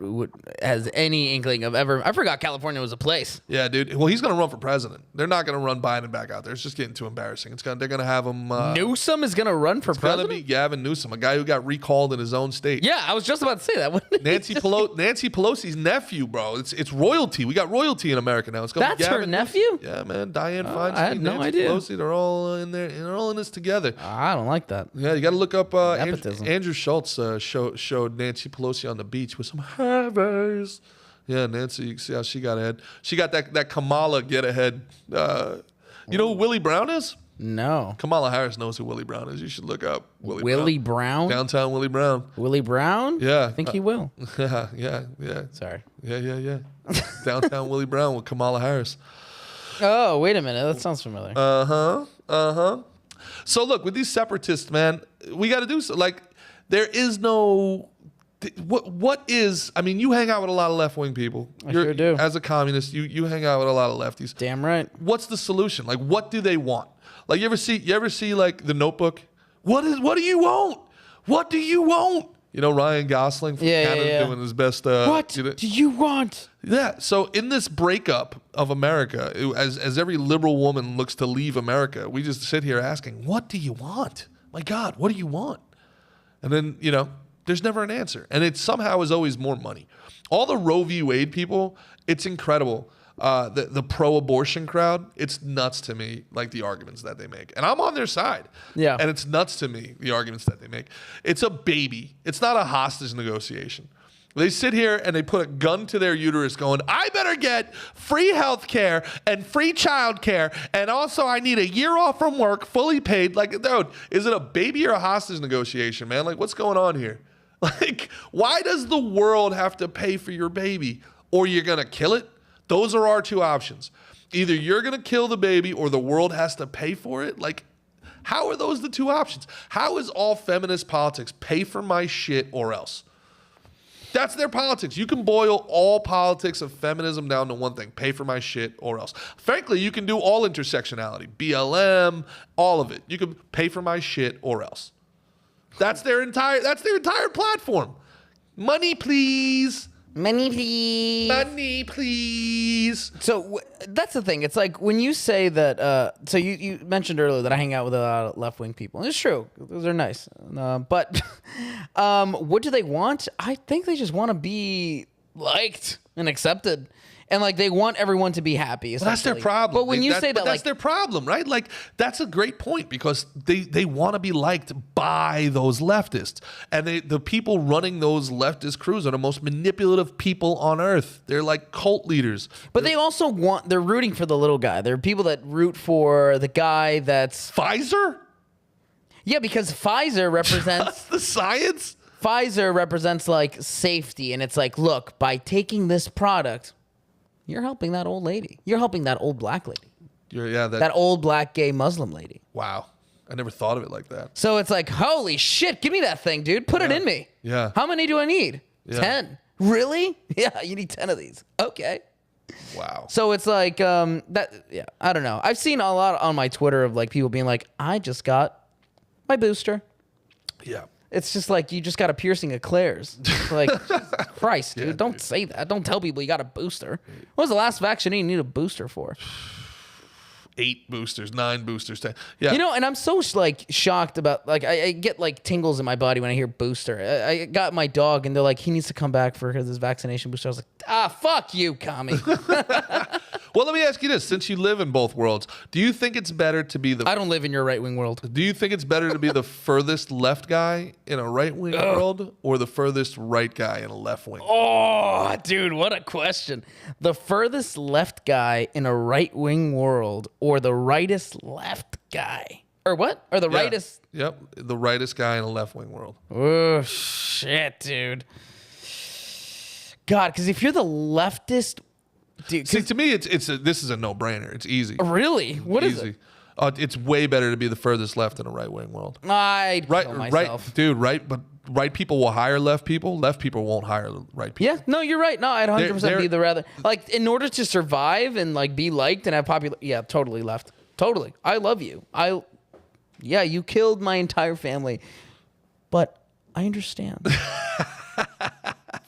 has any inkling of ever. I forgot California was a place. Yeah, dude. Well, he's going to run for president. They're not going to run Biden back out there. It's just getting too embarrassing. They're going to have him. Newsom is going to run for It's going president? to be Gavin Newsom, a guy who got recalled in his own state. Yeah, I was just about to say that. Nancy Pelosi's nephew, bro. It's royalty. We got royalty in America now. It's going to be That's her Gavin nephew? Newsom. Yeah, man. Dianne Feinstein, I had no Nancy idea. Pelosi, they're all in there. They're all in this together. I don't like that. Yeah, you got to look up Nepotism. Andrew Schultz showed Nancy Pelosi on the beach with some Harveys. Yeah, Nancy, you see how she got ahead. She got that Kamala get ahead. You know who Willie Brown is? No. Kamala Harris knows who Willie Brown is. You should look up Willie Brown? Downtown Willie Brown. Willie Brown? Yeah. I think he will. Yeah. Sorry. Yeah. Downtown Willie Brown with Kamala Harris. Oh, wait a minute. That sounds familiar. So look, with these separatists, man, we got to do so. Like, there is no. What is? I mean, you hang out with a lot of left wing people. I sure do. As a communist, you hang out with a lot of lefties. Damn right. What's the solution? Like, what do they want? Like, you ever see like The Notebook? What do you want? What do you want? You know, Ryan Gosling from Canada doing his best. What do you want? Yeah. So in this breakup of America, as every liberal woman looks to leave America, we just sit here asking, what do you want? My God, what do you want? And then, you know, there's never an answer. And it somehow is always more money. All the Roe v. Wade people, it's incredible. The pro-abortion crowd, it's nuts to me, like the arguments that they make. And I'm on their side. Yeah. And it's nuts to me, the arguments that they make. It's a baby. It's not a hostage negotiation. They sit here and they put a gun to their uterus going, I better get free health care and free child care. And also I need a year off from work, fully paid. Like, dude, is it a baby or a hostage negotiation, man? Like, what's going on here? Like, why does the world have to pay for your baby? Or you're going to kill it? Those are our two options. Either you're going to kill the baby or the world has to pay for it. Like, how are those the two options? How is all feminist politics pay for my shit or else? That's their politics. You can boil all politics of feminism down to one thing: pay for my shit or else. Frankly, you can do all intersectionality, BLM, all of it. You can pay for my shit or else. That's their entire platform. Money, please. Money, please. Money, please. So that's the thing. It's like when you say that. So you mentioned earlier that I hang out with a lot of left wing people. And it's true. Those are nice. But what do they want? I think they just want to be liked and accepted. And like they want everyone to be happy. Well, that's their problem. But when you say that, that's their problem, right? Like, that's a great point, because they want to be liked by those leftists, and the people running those leftist crews are the most manipulative people on earth. They're like cult leaders. But they're rooting for the little guy. There are people that root for the guy that's Pfizer. Yeah, because Pfizer represents the science. Pfizer represents like safety, and it's like, look, by taking this product, you're helping that old lady. You're helping that old black lady. That old black gay Muslim lady. Wow. I never thought of it like that. So it's like, holy shit, give me that thing, dude. Put it in me. Yeah. How many do I need? 10. Really? Yeah, you need 10 of these. Okay. Wow. So it's like, I don't know. I've seen a lot on my Twitter of like people being like, I just got my booster. Yeah. It's just like you just got a piercing of Claire's. Like, Jesus Christ, dude, don't say that. Don't tell people you got a booster. What was the last vaccine you need a booster for? 8 boosters, 9 boosters, 10. Yeah. You know, and I'm so like shocked about like I get like tingles in my body when I hear booster. I got my dog and they're like, he needs to come back for his vaccination booster. I was like, fuck you, commie. Well, let me ask you this: since you live in both worlds, do you think it's better to be I don't live in your right wing world. Do you think it's better to be the furthest left guy in a right wing world, or the furthest right guy in a left wing? Oh, dude, what a question! The furthest left guy in a right wing world, or the rightest left guy, or what? Or the rightest? Yep, the rightest guy in a left wing world. Oh shit, dude. God, because if you're the leftist. Dude, see, to me, this is a no-brainer. It's easy. Really? What is it? It's way better to be the furthest left in a right-wing world. I'd kill myself. But right people will hire left people. Left people won't hire right people. Yeah, no, you're right. No, I'd 100% be the rather. Like, in order to survive and, like, be liked and have popular... Yeah, totally left. Totally. I love you. Yeah, you killed my entire family. But I understand.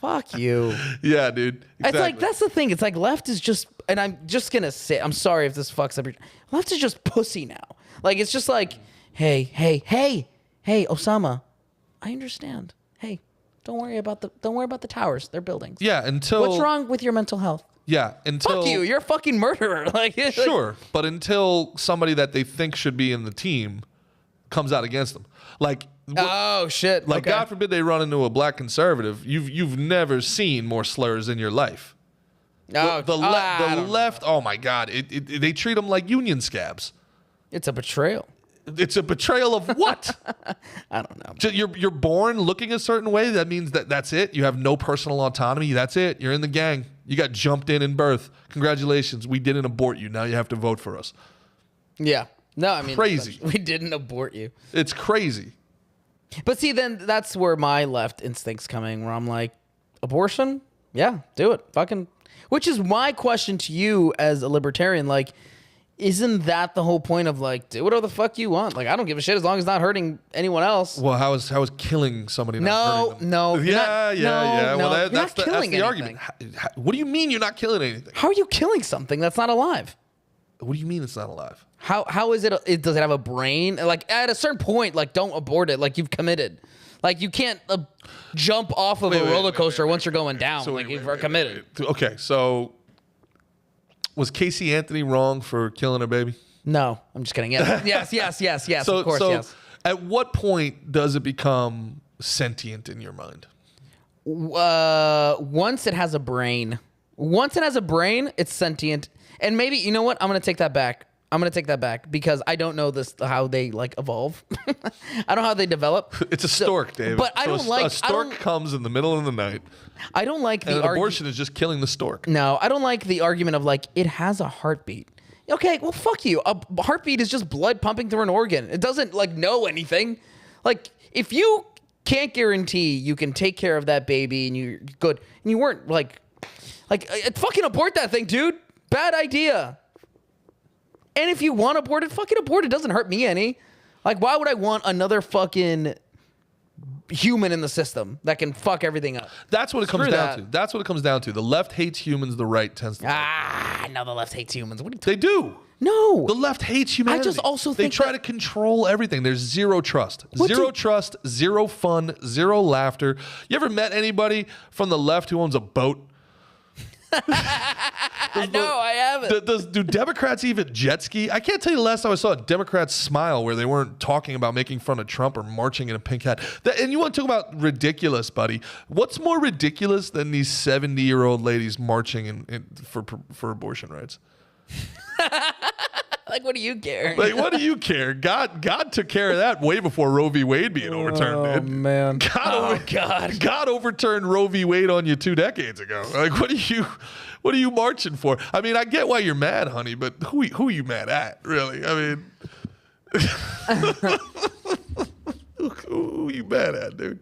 Fuck you. Yeah, dude. Exactly. It's like, that's the thing. It's like left is just, and I'm just going to say, I'm sorry if this fucks up your, left is just pussy now. Like, it's just like, hey, Osama, I understand. Hey, don't worry about the towers they're building. Yeah, until. What's wrong with your mental health? Yeah, until. Fuck you. You're a fucking murderer. Like, sure, but until somebody that they think should be in the team comes out against them. Like, oh shit! Like, God forbid they run into a black conservative. You've never seen more slurs in your life. No, the left. Oh my God! They treat them like union scabs. It's a betrayal. It's a betrayal of what? I don't know. So you're born looking a certain way. That means that's it. You have no personal autonomy. That's it. You're in the gang. You got jumped in birth. Congratulations. We didn't abort you. Now you have to vote for us. Yeah. No, I mean, crazy. We didn't abort you. It's crazy. But see, then that's where my left instincts coming, where I'm like, abortion? Yeah, do it. Fucking. Which is my question to you as a libertarian. Like, isn't that the whole point of like, do whatever the fuck you want? Like, I don't give a shit as long as it's not hurting anyone else. Well, how is killing somebody not hurting them? No. Yeah. Well, that's the argument. What do you mean you're not killing anything? How are you killing something that's not alive? What do you mean it's not alive? How is it? Does it have a brain? Like at a certain point, like don't abort it. Like you've committed. Like you can't jump off of a roller coaster once you're going down. So like you've committed. Okay, so was Casey Anthony wrong for killing her baby? No, I'm just kidding. Yes. So, of course, yes. At what point does it become sentient in your mind? Once it has a brain. Once it has a brain, it's sentient. And maybe, you know what? I'm going to take that back. Because I don't know how they like evolve. I don't know how they develop. It's a stork, David. But I don't like a stork comes in the middle of the night. I don't like the abortion is just killing the stork. No, I don't like the argument of like it has a heartbeat. Okay, well fuck you. A heartbeat is just blood pumping through an organ. It doesn't like know anything. Like if you can't guarantee you can take care of that baby and you're good and you weren't like fucking abort that thing, dude. Bad idea. And if you want to abort it, fucking abort it. It doesn't hurt me any. Like, why would I want another fucking human in the system that can fuck everything up? That's what it comes down to. That's what it comes down to. The left hates humans. The right tends to. No, the left hates humans. What are you They do. No. The left hates humanity. I just also think they try to control everything. There's zero trust. Trust, zero fun, zero laughter. You ever met anybody from the left who owns a boat? No, I haven't. Do Democrats even jet ski? I can't tell you the last time I saw a Democrat smile where they weren't talking about making fun of Trump or marching in a pink hat. And you want to talk about ridiculous, buddy? What's more ridiculous than these 70-year-old ladies marching for abortion rights? Like, what do you care? Like, what do you care? God took care of that way before Roe v. Wade being overturned. Oh, man. God overturned Roe v. Wade on you 2 decades ago. Like, what are you marching for? I mean, I get why you're mad, honey, but who are you mad at, really? I mean, who are you mad at, dude?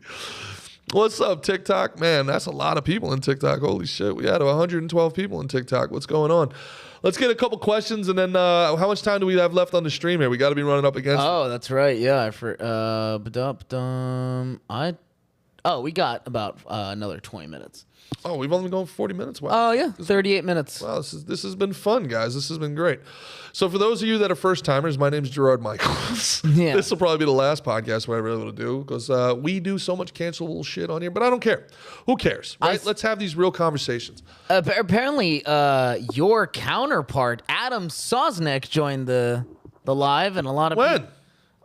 What's up, TikTok? Man, that's a lot of people in TikTok. Holy shit. We had 112 people in TikTok. What's going on? Let's get a couple questions, and then how much time do we have left on the stream here? We got to be running up against. Oh, that's right. Yeah. We got about another 20 minutes. Oh, we've only been going 40 minutes. Wow. Oh, yeah. 38 minutes. Wow, this has been fun, guys. This has been great. So for those of you that are first-timers, my name's Gerard Michaels. Yeah. This will probably be the last podcast we're ever able to do because we do so much cancelable shit on here, but I don't care. Who cares, right? Let's have these real conversations. Apparently, your counterpart, Adam Sosnick, joined the live, and a lot of people...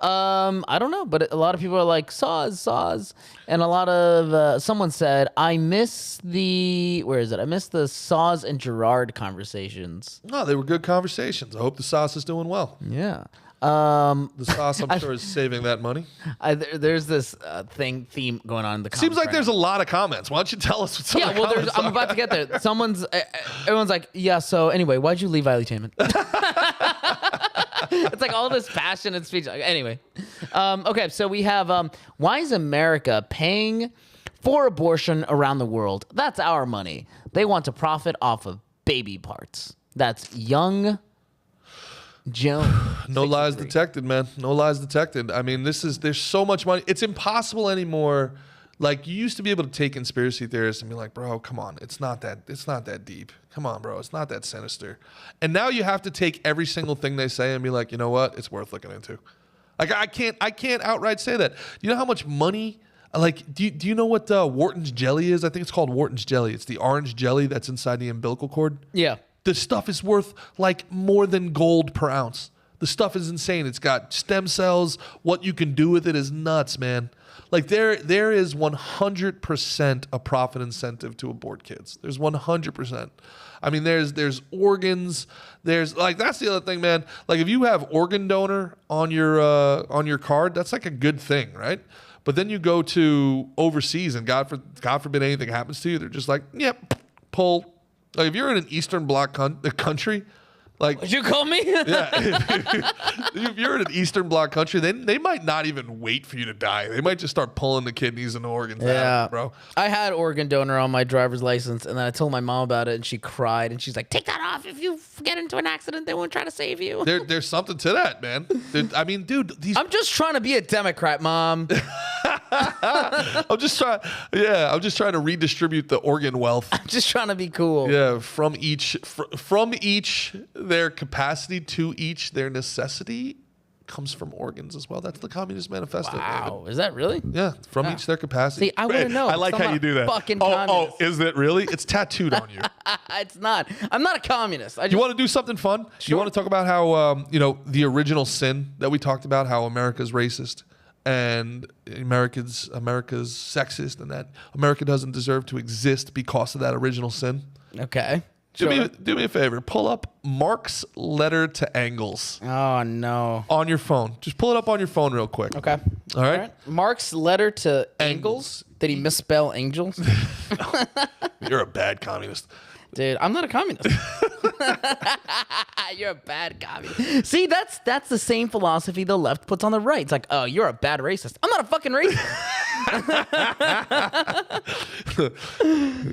I don't know, but a lot of people are like, Saws. And a lot of, someone said, I miss the Saws and Gerard conversaries. No, they were good conversations. I hope the sauce is doing well. Yeah. The sauce, I'm sure, is saving that money. There's this theme going on in the comments. Seems like there's a lot of comments. Why don't you tell us what some of the comments I'm about to get there. Everyone's like, yeah, so anyway, why'd you leave Valuetainment? It's like all this passionate speech. Anyway. Okay, so we have, why is America paying for abortion around the world? That's our money. They want to profit off of baby parts. That's young Joan. No lies detected, man. No lies detected. I mean, there's so much money. It's impossible anymore. Like, you used to be able to take conspiracy theorists and be like, bro, come on. It's not that deep. Come on, bro. It's not that sinister. And now you have to take every single thing they say and be like, you know what? It's worth looking into. Like, I can't outright say that. You know how much money, like, do you know what Wharton's jelly is? I think it's called Wharton's jelly. It's the orange jelly that's inside the umbilical cord. Yeah. The stuff is worth like more than gold per ounce. The stuff is insane. It's got stem cells. What you can do with it is nuts, man. Like there is 100% a profit incentive to abort kids. There's 100%. I mean, there's organs. There's like, that's the other thing, man. Like if you have organ donor on your card, that's like a good thing, right? But then you go to overseas and God forbid anything happens to you, they're just like, yep, pull. Like if you're in an Eastern Bloc country, Like, What'd you call me? yeah, if you're in an Eastern Bloc country, then they might not even wait for you to die. They might just start pulling the kidneys and the organs out, bro. I had organ donor on my driver's license, and then I told my mom about it, and she cried, and she's like, "Take that off. If you get into an accident, they won't try to save you." There's something to that, man. I mean, dude, I'm just trying to be a Democrat, Mom. I'm just trying to redistribute the organ wealth. I'm just trying to be cool. Yeah, from each their capacity to each their necessity comes from organs as well. That's the Communist Manifesto. Wow, David. is that really? Yeah, from each their capacity. See, I want to know. I like how you do that. Fucking oh, communist. is it really? It's tattooed on you. It's not. I'm not a communist. You want to do something fun? Sure. You want to talk about how the original sin that we talked about, how America's racist and America's sexist, and that America doesn't deserve to exist because of that original sin? Okay. Do me a favor. Pull up Mark's letter to Engels Oh no. on your phone. Just pull it up on your phone real quick. Okay. All right. Mark's letter to Engels. Did he misspell angels? You're a bad communist. Dude, I'm not a communist. You're a bad communist. See, that's the same philosophy the left puts on the right. It's like, oh, you're a bad racist. I'm not a fucking racist.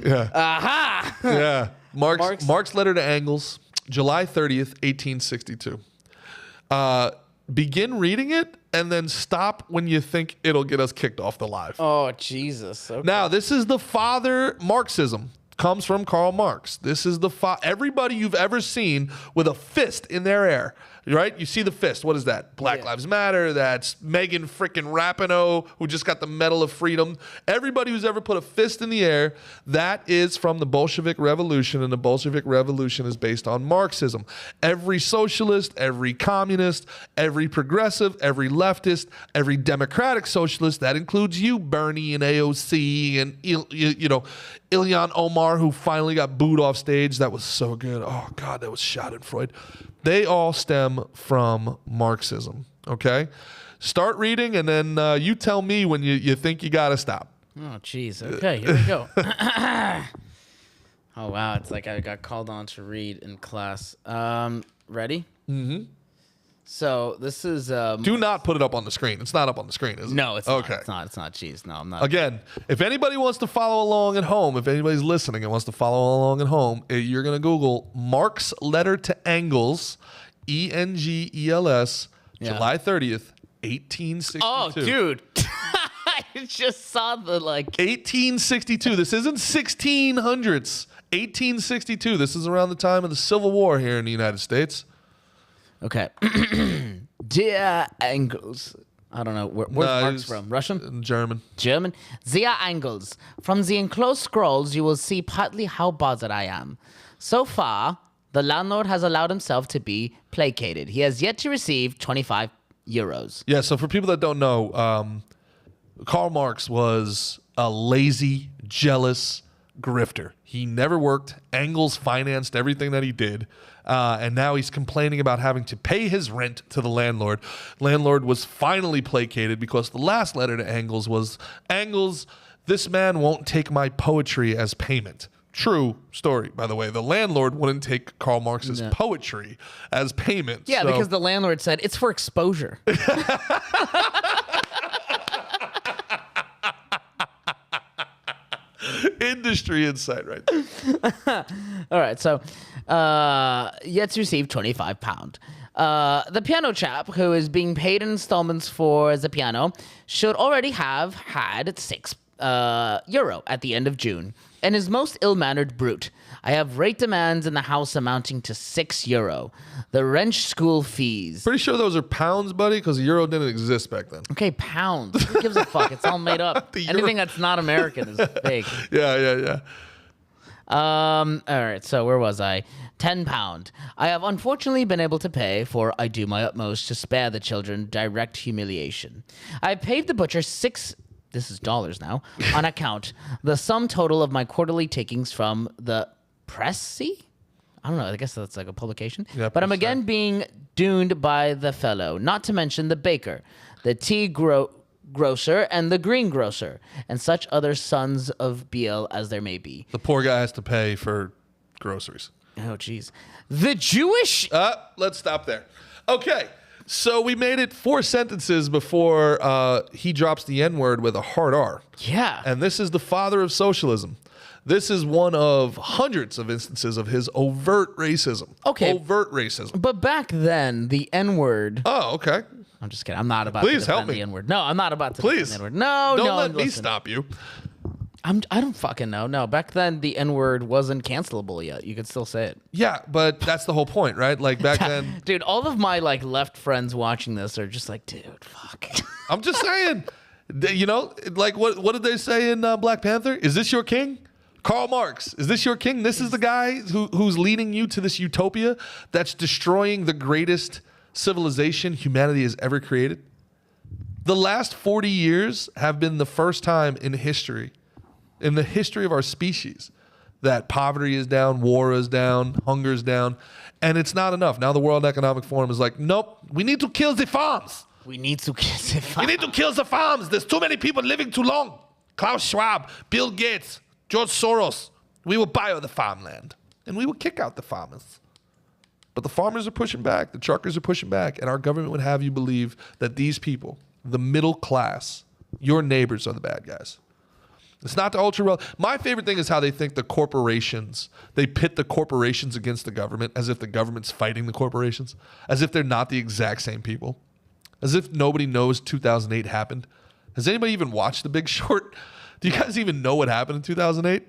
Yeah. Aha. Yeah. Mark's letter to Engels, July 30th, 1862. Begin reading it and then stop when you think it'll get us kicked off the live. Oh, Jesus. Okay. Now, this is the father Marxism. Comes from Karl Marx. This is everybody you've ever seen with a fist in their air, right? You see the fist. What is that? Black Lives Matter. That's Megan frickin' Rapinoe, who just got the Medal of Freedom. Everybody who's ever put a fist in the air, that is from the Bolshevik Revolution, and the Bolshevik Revolution is based on Marxism. Every socialist, every communist, every progressive, every leftist, every democratic socialist, that includes you, Bernie and AOC and, Ilhan Omar, who finally got booed off stage. That was so good. Oh, God, that was Schadenfreude. They all stem from Marxism, okay? Start reading, and then you tell me when you think you got to stop. Oh, jeez. Okay, here we go. Oh, wow. It's like I got called on to read in class. Ready? Mm-hmm. So this is... Do not put it up on the screen. It's not up on the screen, is it? No, it's okay. not. It's not. Jeez, no, I'm not. Again, if anybody wants to follow along at home, if anybody's listening and wants to follow along at home, you're going to Google Mark's letter to Engels, Engels, July 30th, 1862. Oh, dude. I just saw the 1862. This isn't 1600s. 1862. This is around the time of the Civil War here in the United States. Okay. Dear Engels. I don't know. Where's Marx from? Russian? German. German? Dear Engels. From the enclosed scrolls, you will see partly how bothered I am. So far, the landlord has allowed himself to be placated. He has yet to receive 25 euros. Yeah, so for people that don't know, Karl Marx was a lazy, jealous grifter. He never worked. Engels financed everything that he did. And now he's complaining about having to pay his rent to the landlord. Landlord was finally placated because the last letter to Engels was, Engels, this man won't take my poetry as payment. True story, by the way. The landlord wouldn't take Karl Marx's poetry as payment. Yeah, because the landlord said, it's for exposure. Industry insight right there. All right, so yet to receive £25. The piano chap, who is being paid in installments for the piano, should already have had €6 at the end of June, and is most ill-mannered brute. I have rate demands in the house amounting to €6. The wrench school fees. Pretty sure those are pounds, buddy, because the euro didn't exist back then. Okay, pounds. Who gives a fuck? It's all made up. Anything that's not American is fake. Yeah. All right, so where was I? £10. I have unfortunately been able to pay, for I do my utmost to spare the children direct humiliation. I have paid the butcher this is dollars now, on account, the sum total of my quarterly takings from the Pressy? I don't know, I guess that's like a publication. Yeah, but I'm again being duned by the fellow, not to mention the baker, the tea grocer, and the greengrocer, and such other sons of BL as there may be. The poor guy has to pay for groceries. Oh, geez. The Jewish. Let's stop there. Okay. So we made it 4 sentences before he drops the N-word with a hard R. Yeah. And this is the father of socialism. This is one of hundreds of instances of his overt racism. Okay. Overt racism. But back then, the N-word. Oh, okay. I'm just kidding. I'm not about Please to defend help me. the N-word. No, I'm not about to Please. defend the N-word. No, Don't no. let me listen. stop you. I don't fucking know. No, back then, the N-word wasn't cancelable yet. You could still say it. Yeah, but that's the whole point, right? Like back then. Dude, all of my like left friends watching this are just like, dude, fuck. I'm just saying. You know, like what did they say in Black Panther? Is this your king? Karl Marx, is this your king? This is the guy who's leading you to this utopia that's destroying the greatest civilization humanity has ever created? The last 40 years have been the first time in history, in the history of our species, that poverty is down, war is down, hunger is down, and it's not enough. Now the World Economic Forum is like, nope, we need to kill the farms. We need to kill the farms. We need to kill the farms. There's too many people living too long. Klaus Schwab, Bill Gates, George Soros, we will buy all the farmland and we will kick out the farmers. But the farmers are pushing back, the truckers are pushing back, and our government would have you believe that these people, the middle class, your neighbors are the bad guys. It's not the ultra. My favorite thing is how they think the corporations, they pit the corporations against the government as if the government's fighting the corporations, as if they're not the exact same people, as if nobody knows 2008 happened. Has anybody even watched The Big Short? Do you guys even know what happened in 2008?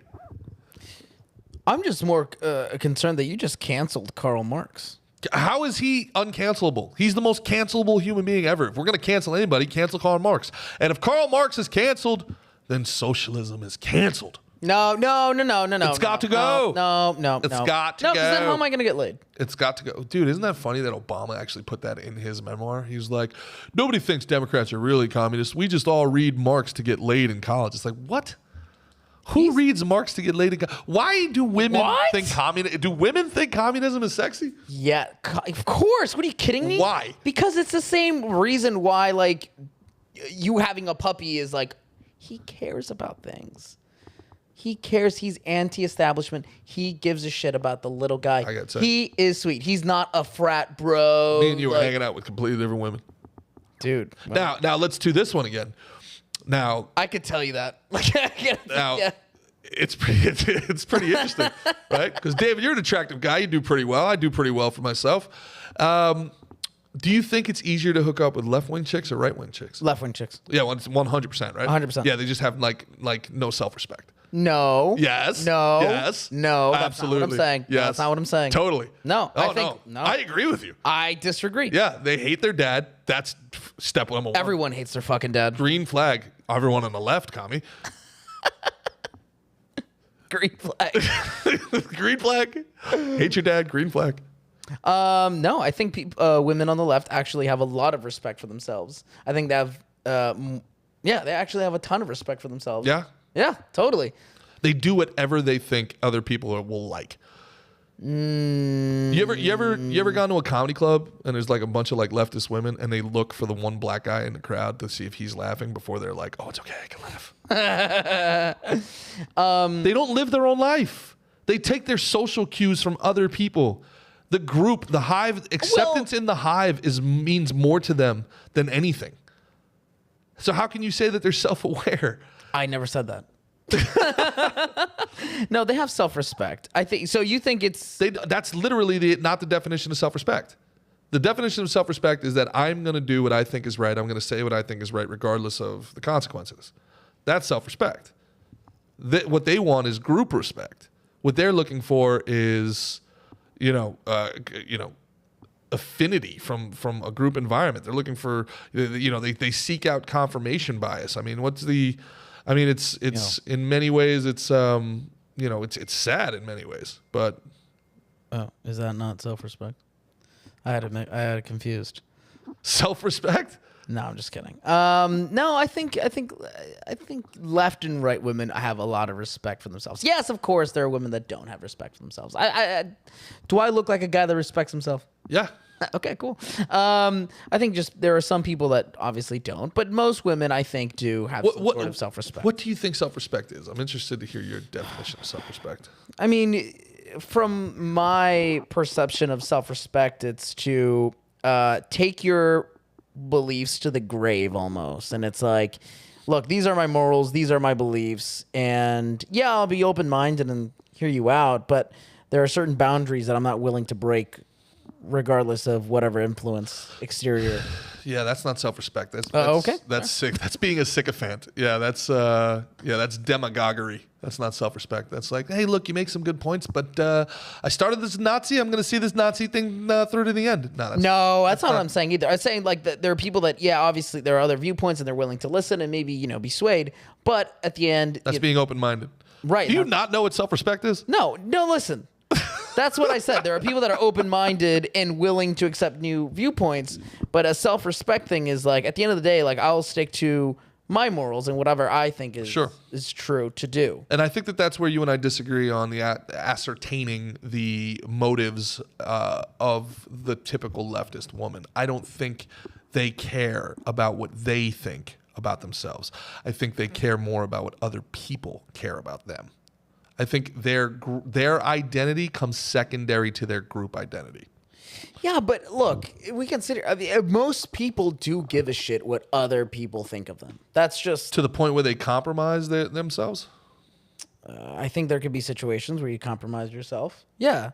I'm just more concerned that you just canceled Karl Marx. How is he uncancelable? He's the most cancelable human being ever. If we're going to cancel anybody, cancel Karl Marx. And if Karl Marx is canceled, then socialism is canceled. No. It's got to go. No. It's got to go. No, because then how am I going to get laid? It's got to go. Dude, isn't that funny that Obama actually put that in his memoir? He was like, nobody thinks Democrats are really communists. We just all read Marx to get laid in college. It's like, what? Who reads Marx to get laid in college? Why do women think communism is sexy? Yeah, of course. What are you kidding me? Why? Because it's the same reason why, like, you having a puppy is like, he cares about things. He cares. He's anti-establishment. He gives a shit about the little guy. I gotta say. He is sweet. He's not a frat bro. Me and you were hanging out with completely different women. Dude. Well, Now let's do this one again. Now I could tell you that. yeah. It's pretty interesting, right? Because David, you're an attractive guy. You do pretty well. I do pretty well for myself. Do you think it's easier to hook up with left-wing chicks or right-wing chicks? Left-wing chicks. Yeah, well, it's 100%, right? 100%. Yeah, they just have like no self-respect. No. Yes. No. Yes. No. That's Absolutely. not what I'm saying. Yes. That's not what I'm saying. Totally. No. Oh, I think, no. I agree with you. I disagree. Yeah, they hate their dad. That's step number one. Everyone hates their fucking dad. Green flag. Everyone on the left, commie. Green flag. Green flag. Hate your dad. Green flag. No, I think women on the left actually have a lot of respect for themselves. I think they have, they actually have a ton of respect for themselves. Yeah. Yeah, totally. They do whatever they think other people will like. You ever gone to a comedy club and there's like a bunch of like leftist women and they look for the one black guy in the crowd to see if he's laughing before they're like, oh, it's okay, I can laugh. They don't live their own life. They take their social cues from other people. The group, the hive, acceptance in the hive means more to them than anything. So how can you say that they're self-aware? I never said that. No, they have self-respect. I think so. You think that's literally not the definition of self-respect. The definition of self-respect is that I'm going to do what I think is right. I'm going to say what I think is right, regardless of the consequences. That's self-respect. What they want is group respect. What they're looking for is, affinity from a group environment. They're looking for, they seek out confirmation bias. I mean, it's in many ways, it's sad in many ways, but. Oh, is that not self-respect? I had it confused. Self-respect? No, I'm just kidding. No, I think left and right women have a lot of respect for themselves. Yes, of course, there are women that don't have respect for themselves. Do I look like a guy that respects himself? Yeah. Okay, cool. I think just there are some people that obviously don't, but most women I think do have some sort of self-respect. What do you think self-respect is? I'm interested to hear your definition of self-respect. I mean, from my perception of self-respect, it's to take your beliefs to the grave almost. And it's like, look, these are my morals, these are my beliefs, and yeah, I'll be open-minded and hear you out, but there are certain boundaries that I'm not willing to break regardless of whatever influence exterior. Yeah, that's not self-respect. That's okay. That's sick. That's being a sycophant. Yeah, that's demagoguery. That's not self-respect. That's like, hey, look, you make some good points, but I started this Nazi. I'm going to see this Nazi thing through to the end. That's not what I'm saying either. I'm saying like that there are people that, yeah, obviously there are other viewpoints and they're willing to listen and maybe, be swayed. But at the end, that's being open-minded. Right. Do you not know what self-respect is? No, listen. That's what I said. There are people that are open-minded and willing to accept new viewpoints, but a self-respect thing is like, at the end of the day, like I'll stick to my morals and whatever I think is true to do. And I think that's where you and I disagree on the ascertaining the motives of the typical leftist woman. I don't think they care about what they think about themselves. I think they care more about what other people care about them. I think their identity comes secondary to their group identity. Yeah, but look, we consider most people do give a shit what other people think of them. That's just to the point where they compromise themselves. I think there could be situations where you compromise yourself. Yeah.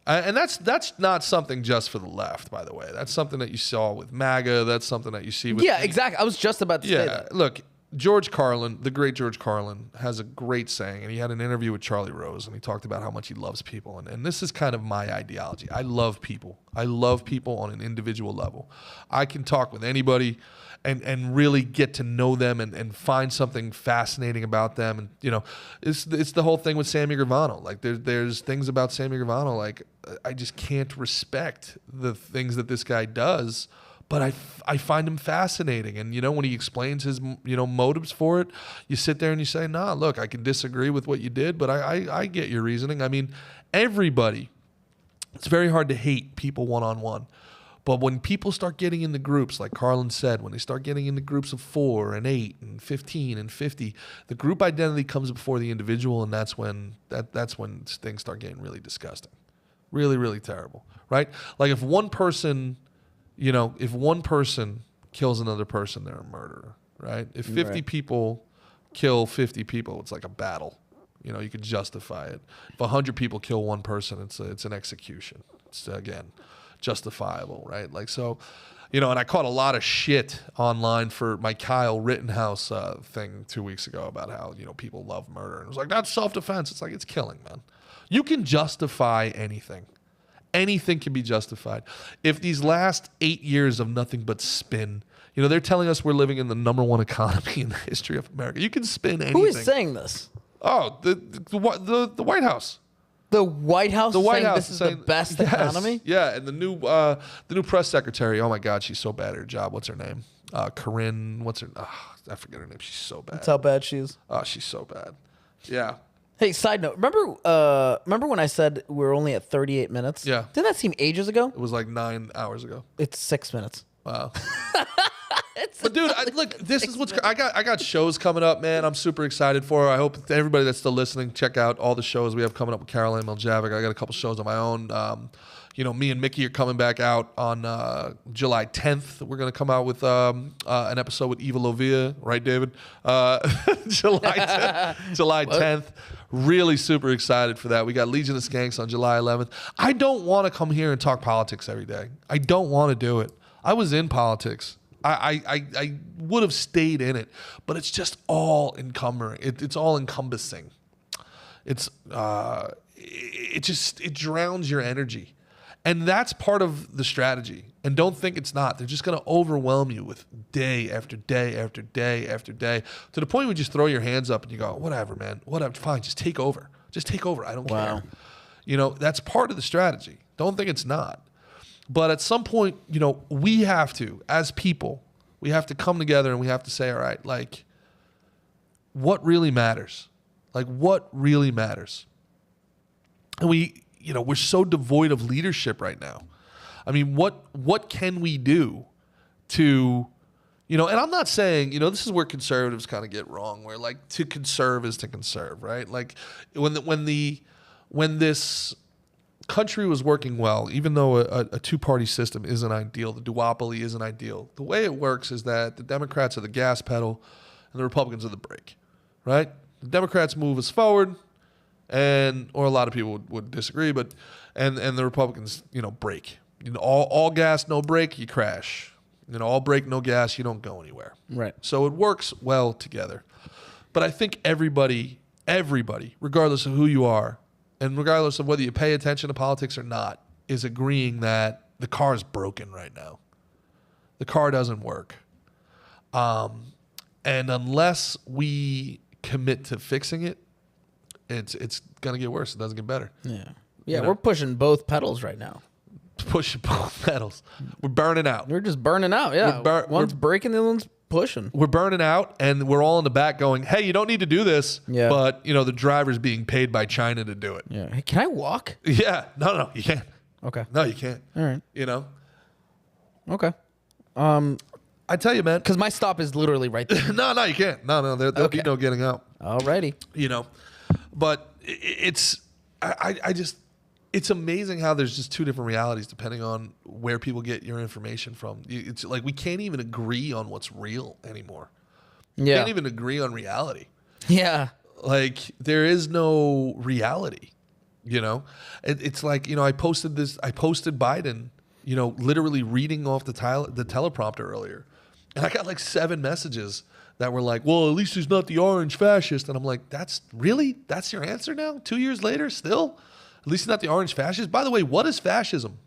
And that's not something just for the left, by the way. That's something that you saw with MAGA. That's something that you see with... Yeah, exactly. I was just about to say that. Look, George Carlin, the great George Carlin, has a great saying, and he had an interview with Charlie Rose, and he talked about how much he loves people. And this is kind of my ideology. I love people. I love people on an individual level. I can talk with anybody and really get to know them and find something fascinating about them. And, it's the whole thing with Sammy Gravano. Like, there's things about Sammy Gravano, like, I just can't respect the things that this guy does. But I find him fascinating. And, when he explains his, motives for it, you sit there and you say, nah, look, I can disagree with what you did, but I get your reasoning. I mean, everybody, it's very hard to hate people one-on-one. But when people start getting into groups, like Carlin said, when they start getting into groups of 4 and 8 and 15 and 50, the group identity comes before the individual, and that's when things start getting really disgusting. Really, really terrible, right? Like if one person kills another person, they're a murderer, right? If 50 people kill 50 people, it's like a battle. You could justify it. If 100 people kill one person, it's an execution. It's, again, justifiable, right? Like, so, and I caught a lot of shit online for my Kyle Rittenhouse thing 2 weeks ago about how, people love murder. And it was like, that's self-defense. It's like, it's killing, man. You can justify anything. Anything can be justified. If these last 8 years of nothing but spin, they're telling us we're living in the #1 economy in the history of America. You can spin anything. Who is saying this? Oh, the White House. The White House. The White House this is the best economy. Yeah, and the new press secretary. Oh my God, she's so bad at her job. What's her name? Corinne. What's her? I forget her name. She's so bad. That's how bad she is. Oh, she's so bad. Yeah. Hey, side note. Remember when I said we were only at 38 minutes? Yeah. Didn't that seem ages ago? It was like 9 hours ago. It's 6 minutes. Wow. But dude, look, this is what's I got shows coming up, man. I'm super excited for. I hope everybody that's still listening, check out all the shows we have coming up with Caroline Miljavik. I got a couple shows on my own. Me and Mickey are coming back out on July 10th. We're going to come out with an episode with Eva Lovia, right, David? July 10th. Really super excited for that. We got Legion of Skanks on July 11th. I don't want to come here and talk politics every day. I don't want to do it. I was in politics. I would have stayed in it, but it's just all encumbering. It's all encompassing. It drowns your energy. And that's part of the strategy. And don't think it's not. They're just going to overwhelm you with day after day after day after day to the point where you just throw your hands up and you go, whatever, man, whatever, fine, just take over. Just take over. I don't care. That's part of the strategy. Don't think it's not. But at some point, we have to, as people, we have to come together and we have to say, all right, like, what really matters? Like, what really matters? And we're so devoid of leadership right now. I mean, what can we do to, and I'm not saying, this is where conservatives kind of get wrong, where like to conserve is to conserve, right? Like when the when this country was working well, even though a two-party system isn't ideal, the duopoly isn't ideal, the way it works is that the Democrats are the gas pedal and the Republicans are the brake, right? The Democrats move us forward, or a lot of people would disagree, and the Republicans, brake. All gas, no brake, you crash. All brake, no gas, you don't go anywhere. Right. So it works well together. But I think everybody, regardless of who you are, and regardless of whether you pay attention to politics or not, is agreeing that the car is broken right now. The car doesn't work. And unless we commit to fixing it, it's going to get worse. It doesn't get better. Yeah, we're pushing both pedals right now. Pushing both pedals. We're burning out. We're just burning out, yeah. One's breaking, the other one's pushing. We're burning out, and we're all in the back going, hey, you don't need to do this. Yeah. But, the driver's being paid by China to do it. Yeah. Hey, can I walk? Yeah. No, you can't. Okay. No, you can't. All right. Okay. I tell you, man. Because my stop is literally right there. No, you can't. No, there'll be no getting out. Alrighty. But it's amazing how there's just two different realities depending on where people get your information from. It's like we can't even agree on what's real anymore. We can't even agree on reality. Yeah. Like there is no reality. It's like I posted Biden, literally reading off the teleprompter earlier, and I got like 7 messages that were like, well, at least he's not the orange fascist. And I'm like, that's your answer now? 2 years later, still? At least he's not the orange fascist? By the way, what is fascism?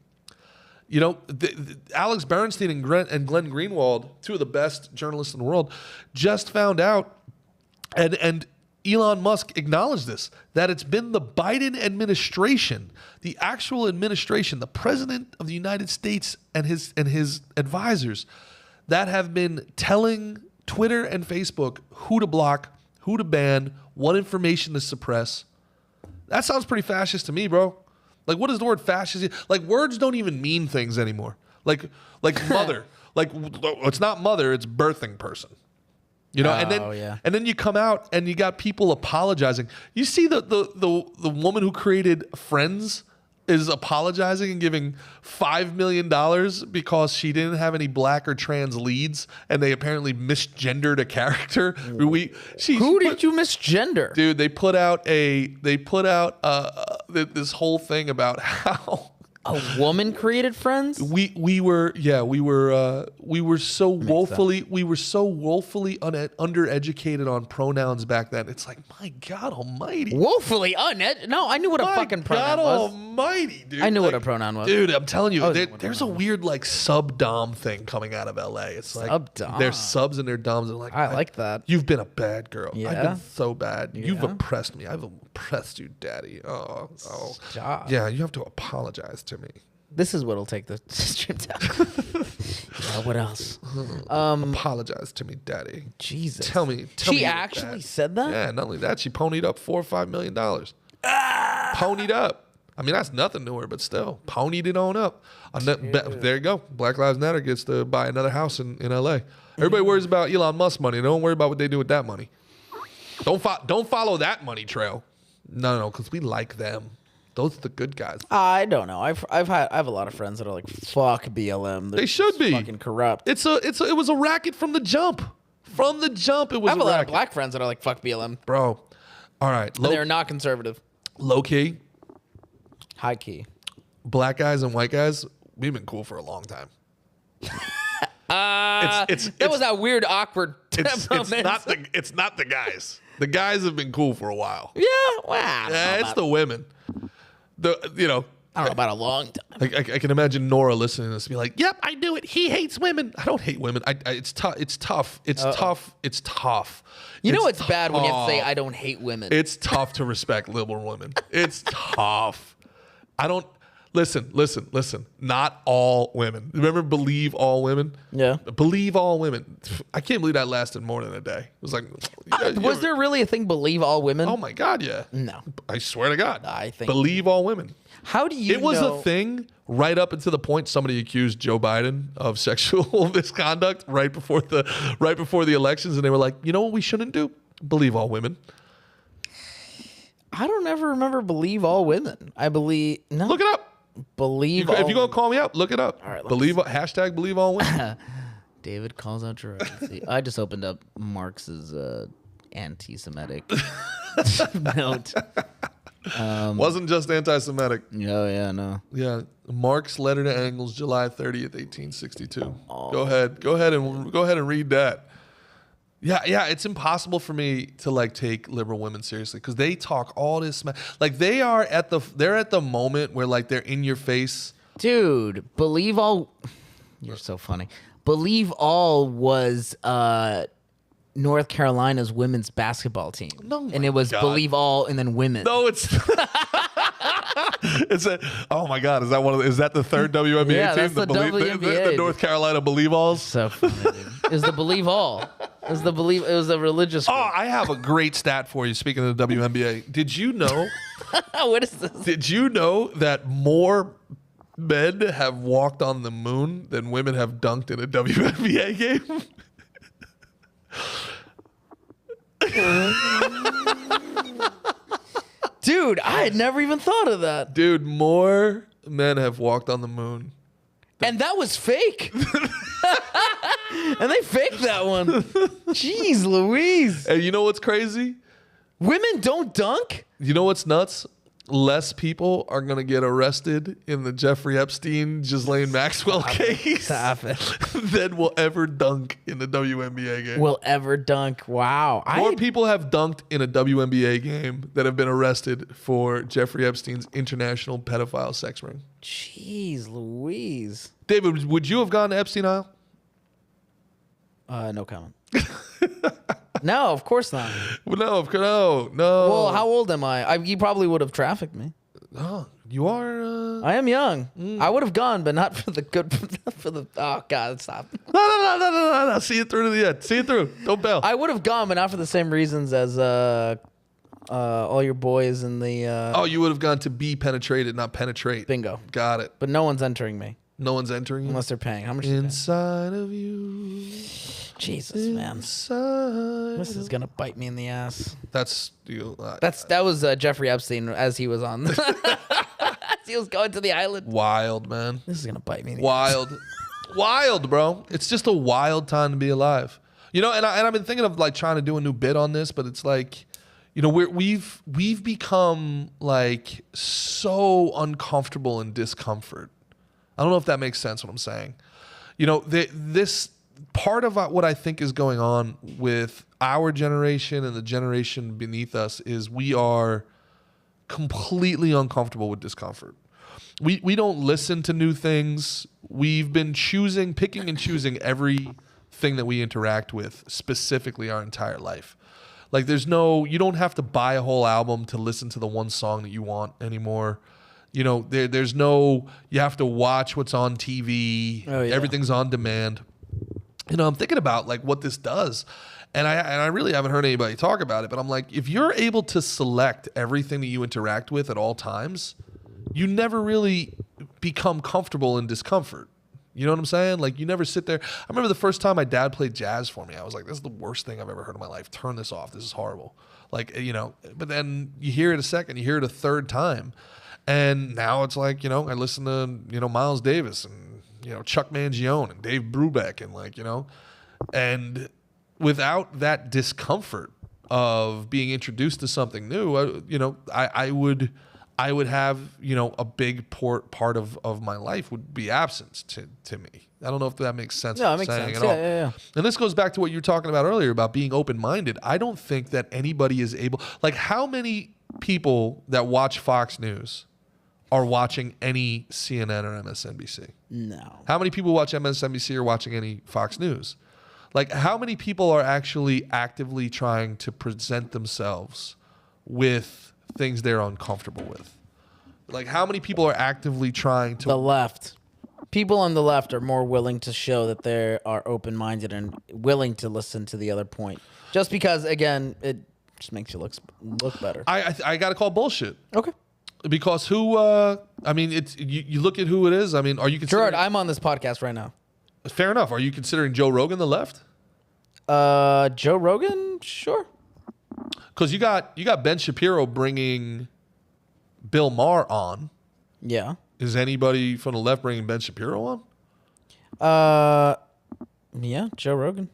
Alex Berenstein and Glenn Greenwald, 2 of the best journalists in the world, just found out, and Elon Musk acknowledged this, that it's been the Biden administration, the actual administration, the president of the United States and his advisors that have been telling Twitter and Facebook who to block, who to ban, what information to suppress. That sounds pretty fascist to me, bro. Like, what is the word fascist? Like, words don't even mean things anymore. Like mother. Like, it's not mother, it's birthing person. And then you come out and you got people apologizing. You see the woman who created Friends is apologizing and giving $5 million because she didn't have any black or trans leads, and they apparently misgendered a character. Who did you misgender? Dude, they put out this whole thing about how a woman created Friends. We were so woefully undereducated on pronouns back then. It's like, my God Almighty, woefully No, I knew what a fucking pronoun was. Almighty, dude. I knew what a pronoun was, dude. I'm telling you, there's a weird like sub dom thing coming out of LA. It's like sub-dom. There's subs and their doms. And like, I like that. You've been a bad girl. Yeah. I've been so bad. Yeah. You've oppressed me. I've oppressed you, daddy. Oh. Stop. Yeah, you have to apologize to me. This is what'll take the stream down. What else? Apologize to me, daddy. Jesus. Tell me. She actually said that? Yeah, not only that, she ponied up $4 or $5 million. Ponied up. I mean, that's nothing to her, but still, ponied it on up. There you go. Black Lives Matter gets to buy another house in LA. Everybody worries about Elon Musk money. Don't worry about what they do with that money. Don't follow that money trail. No, because we like them. Those are the good guys. I don't know. I have a lot of friends that are like, fuck BLM. They should be fucking corrupt. It was a racket from the jump. From the jump, it was. I have a lot of black friends that are like, fuck BLM, bro. All right, they're not conservative. Low key, high key. Black guys and white guys, we've been cool for a long time. That was that weird awkward. It's not the guys. The guys have been cool for a while. Yeah, wow. Yeah, it's the women. I don't know about a long time. I can imagine Nora listening to this and be like, "Yep, I knew it. He hates women. I don't hate women. It's tough. It's tough. It's tough. It's tough. You know it's bad when you say I don't hate women. It's tough to respect liberal women. It's tough. I don't listen. Not all women. Remember, believe all women. Yeah. Believe all women. I can't believe that lasted more than a day. It was like, was there really a thing? Believe all women? Oh my God, yeah. No. I swear to God. I think believe all women. How do you? It was a thing right up until the point somebody accused Joe Biden of sexual misconduct right before the elections, and they were like, you know what we shouldn't do? Believe all women. I don't ever remember believe all women. I believe no. Look it up. Believe If all you're gonna call me out, look it up. All right, believe hashtag believe all women. David calls out Gerard. See, I just opened up Marx's anti-Semitic note. Wasn't just anti-Semitic. Oh yeah, no. Yeah, Marx letter to Engels, July 30th, 1862. Go ahead and read that. Yeah, it's impossible for me to like take liberal women seriously because they talk all this like they're at the moment where like they're in your face. Dude, believe all. You're so funny. Believe all was North Carolina's women's basketball team. No, and it was God. believe all and then women. No, it's oh my God, is that the third WNBA Yeah, team? that's the WNBA. The North Carolina Believe Alls. So funny, dude. It was the believe all. It was the religious group. Oh, I have a great stat for you. Speaking of the WNBA, did you know? What is this? Did you know that more men have walked on the moon than women have dunked in a WNBA game? Dude, I had never even thought of that. Dude, more men have walked on the moon. And that was fake. And they faked that one. Jeez Louise. And you know what's crazy? Women don't dunk? You know what's nuts? Less people are going to get arrested in the Jeffrey Epstein, Ghislaine Maxwell case Stop it. than will ever dunk in the WNBA game. Will ever dunk. Wow. More people have dunked in a WNBA game that have been arrested for Jeffrey Epstein's international pedophile sex ring. Jeez Louise. David, would you have gone to Epstein Isle? No comment. No, of course not. No. Well, how old am I? You probably would have trafficked me. Oh, you are. I am young. I would have gone, but not for the good. For the oh God, stop. No. See it through to the end. See it through. Don't bail. I would have gone, but not for the same reasons as all your boys in the. Oh, you would have gone to be penetrated, not penetrate. Bingo. Got it. But no one's entering me No one's entering you? unless they're paying. How much? Is Inside of you. Jesus, man. Inside. This is gonna bite me in the ass. That's you. That was Jeffrey Epstein as he was on. As he was going to the island. Wild, man. This is gonna bite me in the Wild. Wild, bro. It's just a wild time to be alive. You know, and I've been thinking of like trying to do a new bit on this, but it's like, you know, we've become like so uncomfortable in discomfort. I don't know if that makes sense what I'm saying. You know, this part of what I think is going on with our generation and the generation beneath us is we are completely uncomfortable with discomfort. We don't listen to new things. We've been picking and choosing everything that we interact with, specifically our entire life. Like you don't have to buy a whole album to listen to the one song that you want anymore. You know, there's no, you have to watch what's on TV. Oh, yeah. Everything's on demand. You know, I'm thinking about like what this does. And I really haven't heard anybody talk about it, but I'm like, if you're able to select everything that you interact with at all times, you never really become comfortable in discomfort. You know what I'm saying? Like you never sit there. I remember the first time my dad played jazz for me, I was like, this is the worst thing I've ever heard in my life. Turn this off. This is horrible. Like, you know, but then you hear it a second, you hear it a third time. And now it's like, you know, I listen to, you know, Miles Davis and, you know, Chuck Mangione and Dave Brubeck and like, you know, and without that discomfort of being introduced to something new, you know, I would have, you know, a big part of my life would be absence to me. I don't know if that makes sense. No, it makes sense. Yeah. And this goes back to what you were talking about earlier about being open-minded. I don't think that anybody is able, like how many people that watch Fox News are watching any CNN or MSNBC? No. How many people watch MSNBC or watching any Fox News? Like how many people are actually actively trying to present themselves with things they're uncomfortable with? Like how many people are actively trying to... The left. People on the left are more willing to show that they are open-minded and willing to listen to the other point. Just because, again, it just makes you look better. I got to call bullshit. Okay. Because I mean, it's you look at who it is. I mean, are you considering... Gerard, I'm on this podcast right now. Fair enough. Are you considering Joe Rogan the left? Joe Rogan? Sure. Because you got Ben Shapiro bringing Bill Maher on. Yeah. Is anybody from the left bringing Ben Shapiro on? Yeah, Joe Rogan.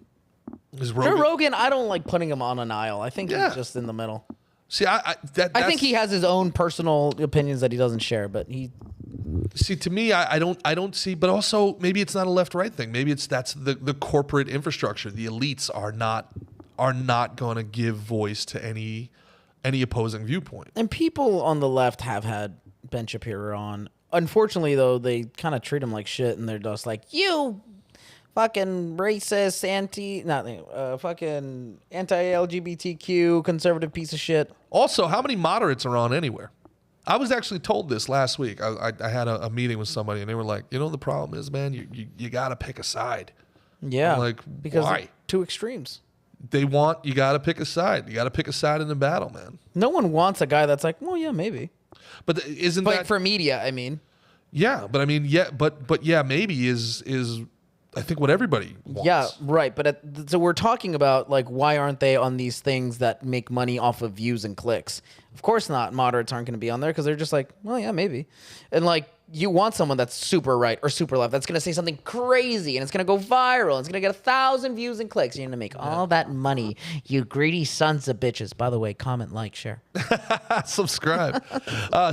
Is Rogan? Joe Rogan, I don't like putting him on an aisle. I think he's just in the middle. See, I think he has his own personal opinions that he doesn't share, but he. See, to me, I don't see. But also, maybe it's not a left-right thing. Maybe that's the corporate infrastructure. The elites are not going to give voice to any opposing viewpoint. And people on the left have had Ben Shapiro on. Unfortunately, though, they kind of treat him like shit, and they're just like, you fucking racist, fucking anti-LGBTQ conservative piece of shit. Also, how many moderates are on anywhere? I was actually told this last week. I had a meeting with somebody, and they were like, the problem is, man, you got to pick a side. Yeah. I'm like, because why? Two extremes. You got to pick a side. You got to pick a side in the battle, man. No one wants a guy that's like, well, yeah, maybe. But isn't that for media? I mean, yeah. But I mean, yeah. But yeah, maybe is I think what everybody wants. Yeah, right. But so we're talking about like why aren't they on these things that make money off of views and clicks? Of course not. Moderates aren't going to be on there because they're just like, well, yeah, maybe. And like you want someone that's super right or super left that's going to say something crazy and it's going to go viral. And it's going to get 1,000 views and clicks. You're going to make all that money, you greedy sons of bitches. By the way, comment, like, share. Subscribe.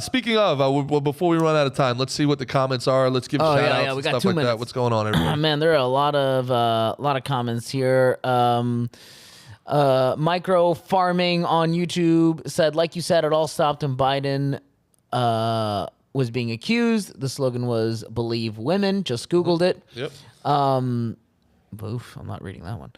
Speaking of, before we run out of time, let's see what the comments are. Let's give shout outs and stuff like that. What's going on, everybody? Man, there are a lot of comments here. Micro Farming on YouTube said, like you said, it all stopped when Biden was being accused. The slogan was "Believe Women." Just Googled it. Yep. Oof, I'm not reading that one.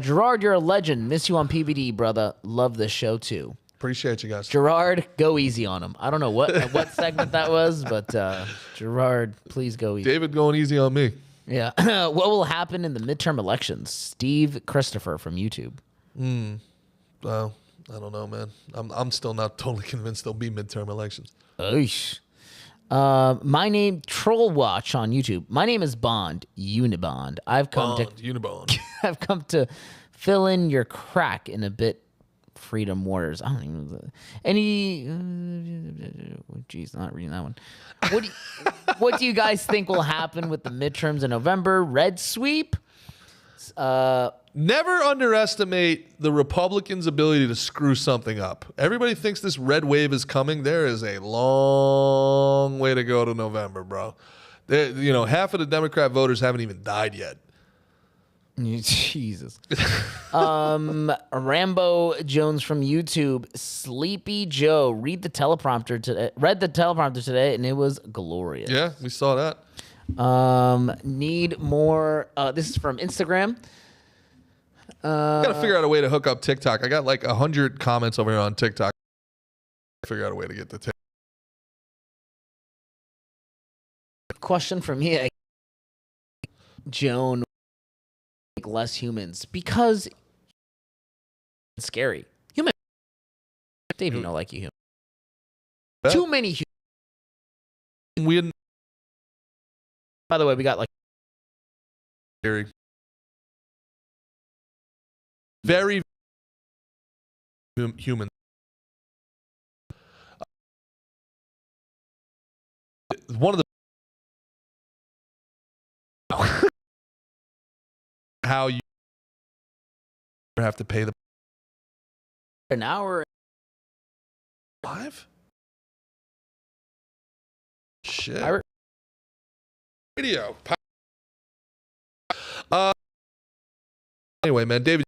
Gerard, you're a legend. Miss you on PBD, brother. Love this show too. Appreciate you guys. Gerard, go easy on him. I don't know what segment that was, but Gerard, please go easy. David going easy on me. Yeah. What will happen in the midterm elections? Steve Christopher from YouTube. Well, I don't know, man. I'm still not totally convinced there'll be midterm elections. Oish. My name, Troll Watch on YouTube. My name is Bond, Unibond. I've come to fill in your crack in a bit. Freedom Warriors. I don't even jeez, not reading that one. What do you guys think will happen with the midterms in November? Red sweep? Never underestimate the Republicans' ability to screw something up. Everybody thinks this red wave is coming. There is a long way to go to November, bro. Half of the Democrat voters haven't even died yet. Jesus. Rambo Jones from YouTube. Sleepy Joe. Read the teleprompter today, and it was glorious. Yeah, we saw that. Need more. This is from Instagram. Gotta figure out a way to hook up TikTok. I got like 100 comments over here on TikTok. Figure out a way to get the TikTok. Question for me, Joan. Less humans because it's scary. Human. Dave, you know, like you. Too many humans. By the way, we got like very human. One of the how you have to pay an hour. 5? Shit. Radio. Anyway, man, David.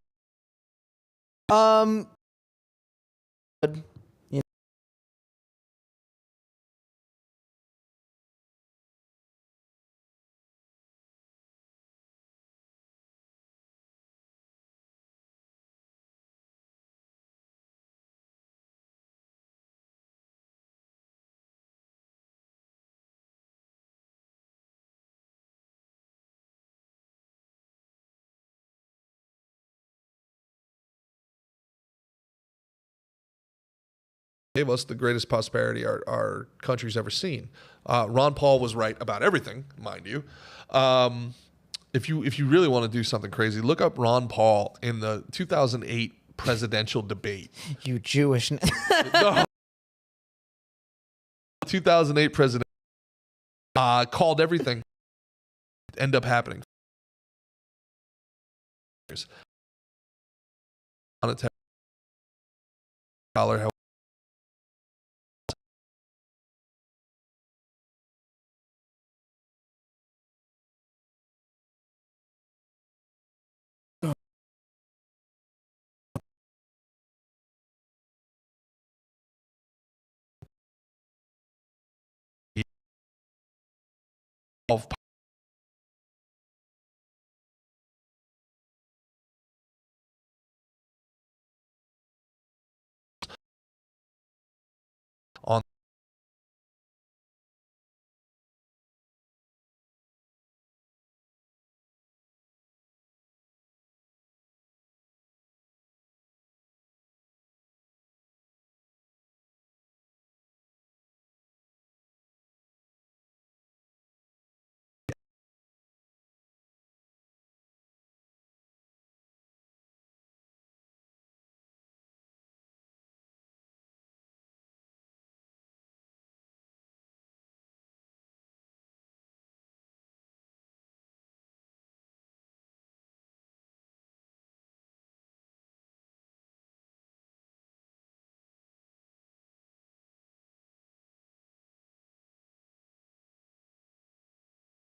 Gave us the greatest prosperity our country's ever seen. Ron Paul was right about everything, mind you. If you really want to do something crazy, look up Ron Paul in the 2008 presidential debate. You Jewish. No. 2008 president called everything end up happening. Monetary dollar. Of on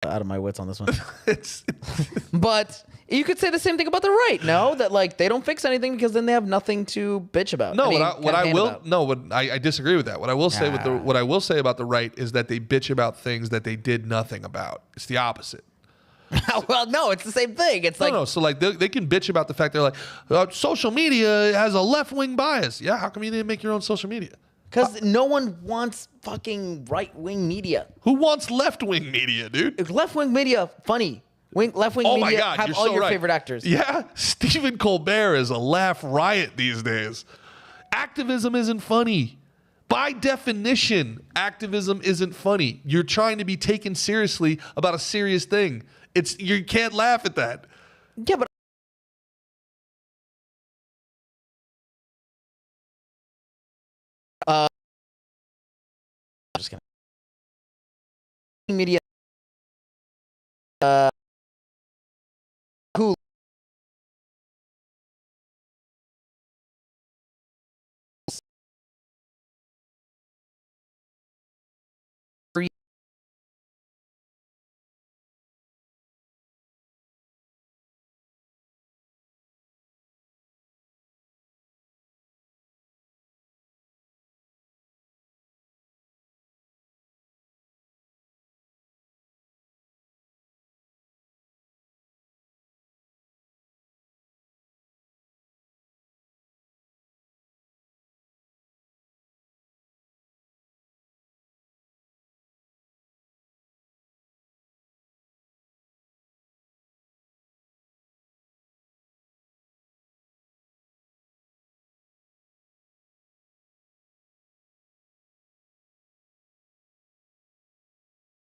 Out of my wits on this one. it's But you could say the same thing about the right, no? That like they don't fix anything because then they have nothing to bitch about. no. I mean, I disagree with that. What I will say what I will say about the right is that they bitch about things that they did nothing about. It's the opposite. Well, no, it's the same thing. It's like No. So like they can bitch about the fact they're like social media has a left-wing bias. Yeah, how come you didn't make your own social media? because no one wants fucking right-wing media. Who wants left-wing media, dude? Left-wing media, funny. Left-wing Oh my media God, have you're all so your right. favorite actors. Yeah, Stephen Colbert is a laugh riot these days. Activism isn't funny. By definition, activism isn't funny. You're trying to be taken seriously about a serious thing. You can't laugh at that. Yeah, but just kidding. Media who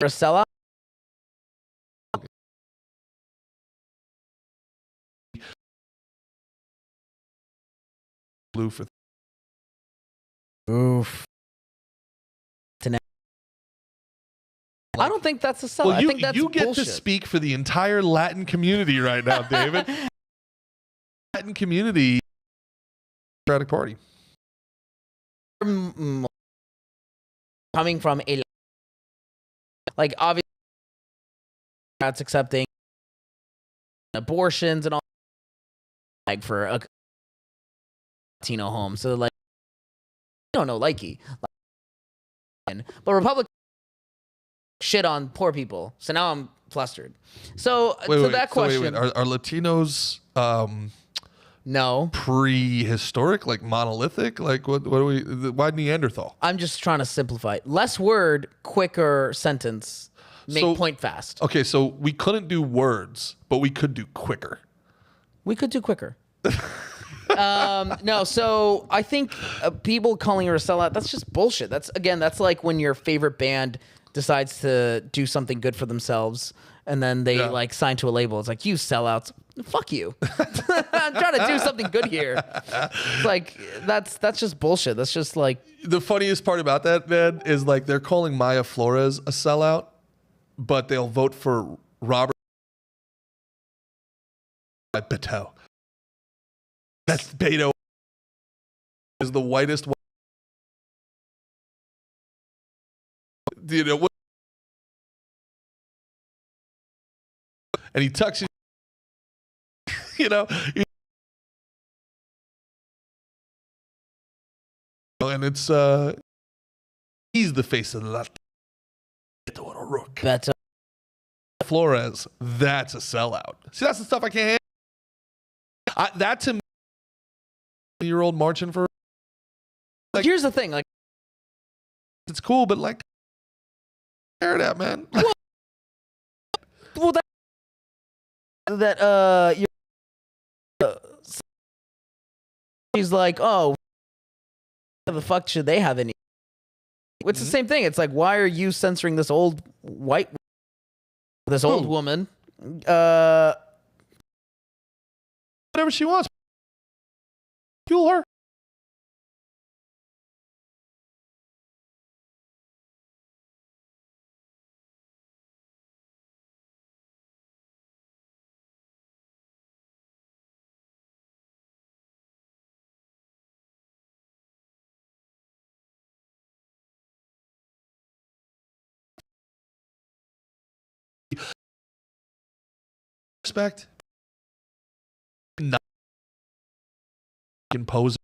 Rosella. Blue for Oof. I don't think that's a sellout. well, I think that's you get bullshit. to speak for the entire Latin community right now, David. Latin community, Democratic Party. Coming from a like obviously that's accepting abortions and all like for a Latino home. So like I don't know, likey. But Republicans shit on poor people. So now I'm flustered. So that question. Are Latinos no. prehistoric, like monolithic? Like what are we? Why Neanderthal? I'm just trying to simplify it. Less word, quicker sentence. Make point fast. Okay, so we couldn't do words, but we could do quicker. We could do quicker. No, so I think people calling her a sellout, that's just bullshit. That's like when your favorite band decides to do something good for themselves, and then they like sign to a label. It's like, you sellouts, fuck you. I'm trying to do something good here. It's like that's just bullshit. That's just like The funniest part about that, man, is like they're calling Maya Flores a sellout, but they'll vote for Robert Beto. That's Beto is the whitest. You know what? And he tucks his, you know, and it's he's the face of the left. Beto. Flores, that's a sellout. See, that's the stuff I can't handle. That to me, year-old marching for. Like, here's the thing, like, it's cool, but like, tear it out, man. Well, he's like, oh, why the fuck should they have any? It's the same thing. It's like, why are you censoring this old old woman? Whatever she wants. Fuel her. Respect. Not impose.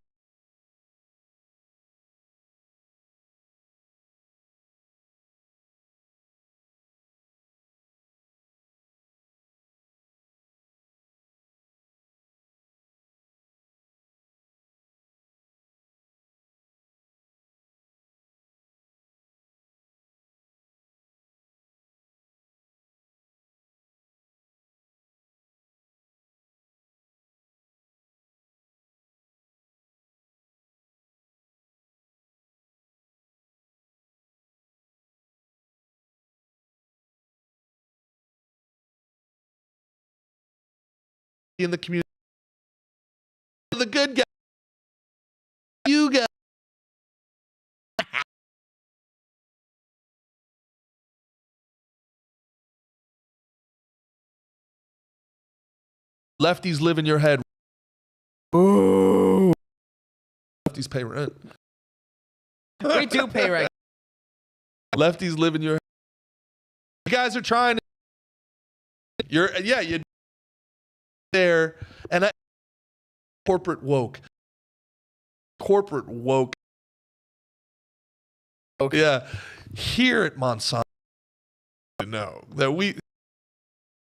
In the community, the good guy, you guys. Lefties live in your head. Ooh. Lefties pay rent. We do pay rent. Lefties live in your head. You guys are trying to. You're there, and corporate woke. Okay. Yeah, here at Monsanto, know that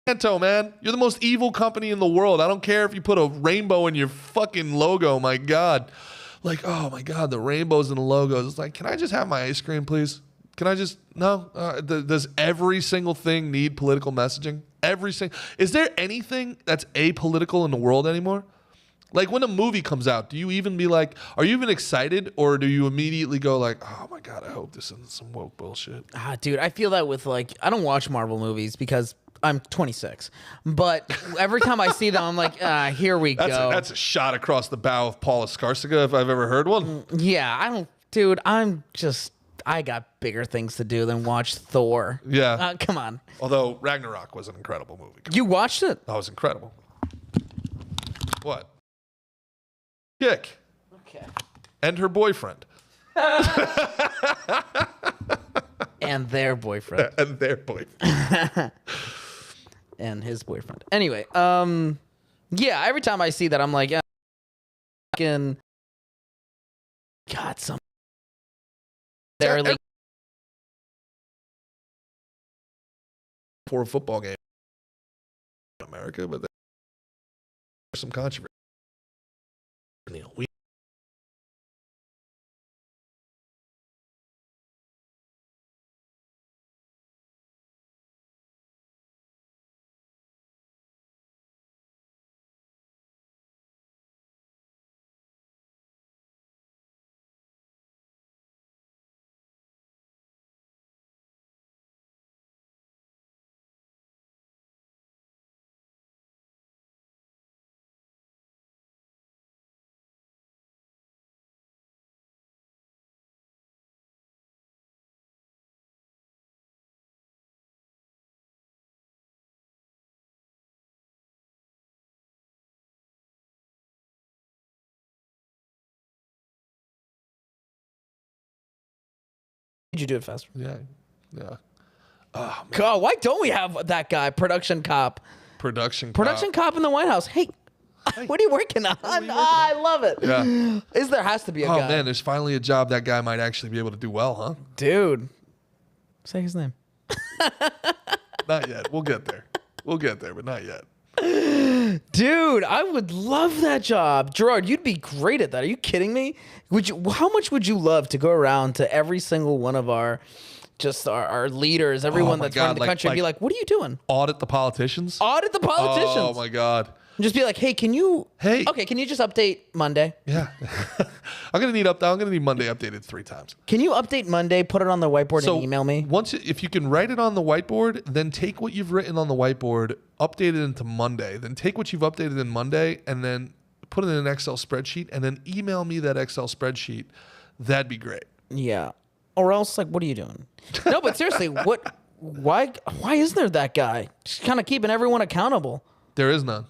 Monsanto, man, you're the most evil company in the world. I don't care if you put a rainbow in your fucking logo. My God, like, oh my God, the rainbows and the logos. It's like, can I just have my ice cream, please? Can I just no? Does every single thing need political messaging? Is there anything that's apolitical in the world anymore? Like when a movie comes out, do you even be like, are you even excited, or do you immediately go like, oh my God, I hope this isn't some woke bullshit? Dude, I feel that with like, I don't watch Marvel movies because I'm 26, but every time I see them, I'm like, here we go. That's a shot across the bow of Paula Skarsgård if I've ever heard one. Yeah, I got bigger things to do than watch Thor. Yeah. Come on. Although Ragnarok was an incredible movie. You watched it? That was incredible. What? Kick. Okay. And her boyfriend. And their boyfriend. And their boyfriend. And his boyfriend. Anyway, yeah, every time I see that, I'm like, God, some. They're like, for a football game in America, but there's some controversy. We Could you do it faster? Yeah. Yeah. God, why don't we have that guy, production cop cop in the White House? Hey, what are you working on? I love it. Yeah. There has to be a guy. Oh man, there's finally a job that guy might actually be able to do well, huh? Dude. Say his name. Not yet. We'll get there. But not yet. Dude, I would love that job. Gerard, you'd be great at that. Are you kidding me? How much would you love to go around to every single one of our leaders, everyone that's running the country, and be like, what are you doing? Audit the politicians? Audit the politicians. Oh my God. And just be like, hey, can you just update Monday? Yeah. I'm gonna need Monday updated 3 times. Can you update Monday, put it on the whiteboard and email me? If you can write it on the whiteboard, then take what you've written on the whiteboard, update it into Monday, then take what you've updated in Monday and then put it in an Excel spreadsheet and then email me that Excel spreadsheet. That'd be great. Yeah. Or else, like, what are you doing? No, but seriously, why isn't there that guy? Just kind of keeping everyone accountable. There is none.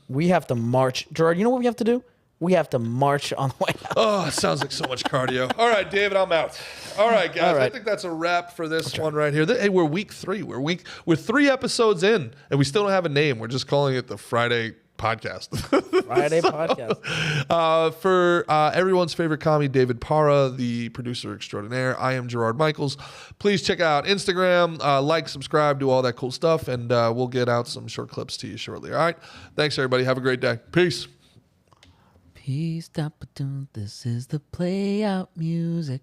We have to march. Gerard, you know what we have to do? We have to march on the White House. Oh, it sounds like so much cardio. All right, David, I'm out. All right, guys. All right. I think that's a wrap for this one right here. Hey, we're week 3. We're 3 episodes in, and we still don't have a name. We're just calling it the Friday Podcast. Podcast. For everyone's favorite commie, David Parra, the producer extraordinaire, I am Gerard Michaels. Please check out Instagram, like, subscribe, do all that cool stuff, and we'll get out some short clips to you shortly. All right? Thanks, everybody. Have a great day. Peace. Peace, this is the play out music.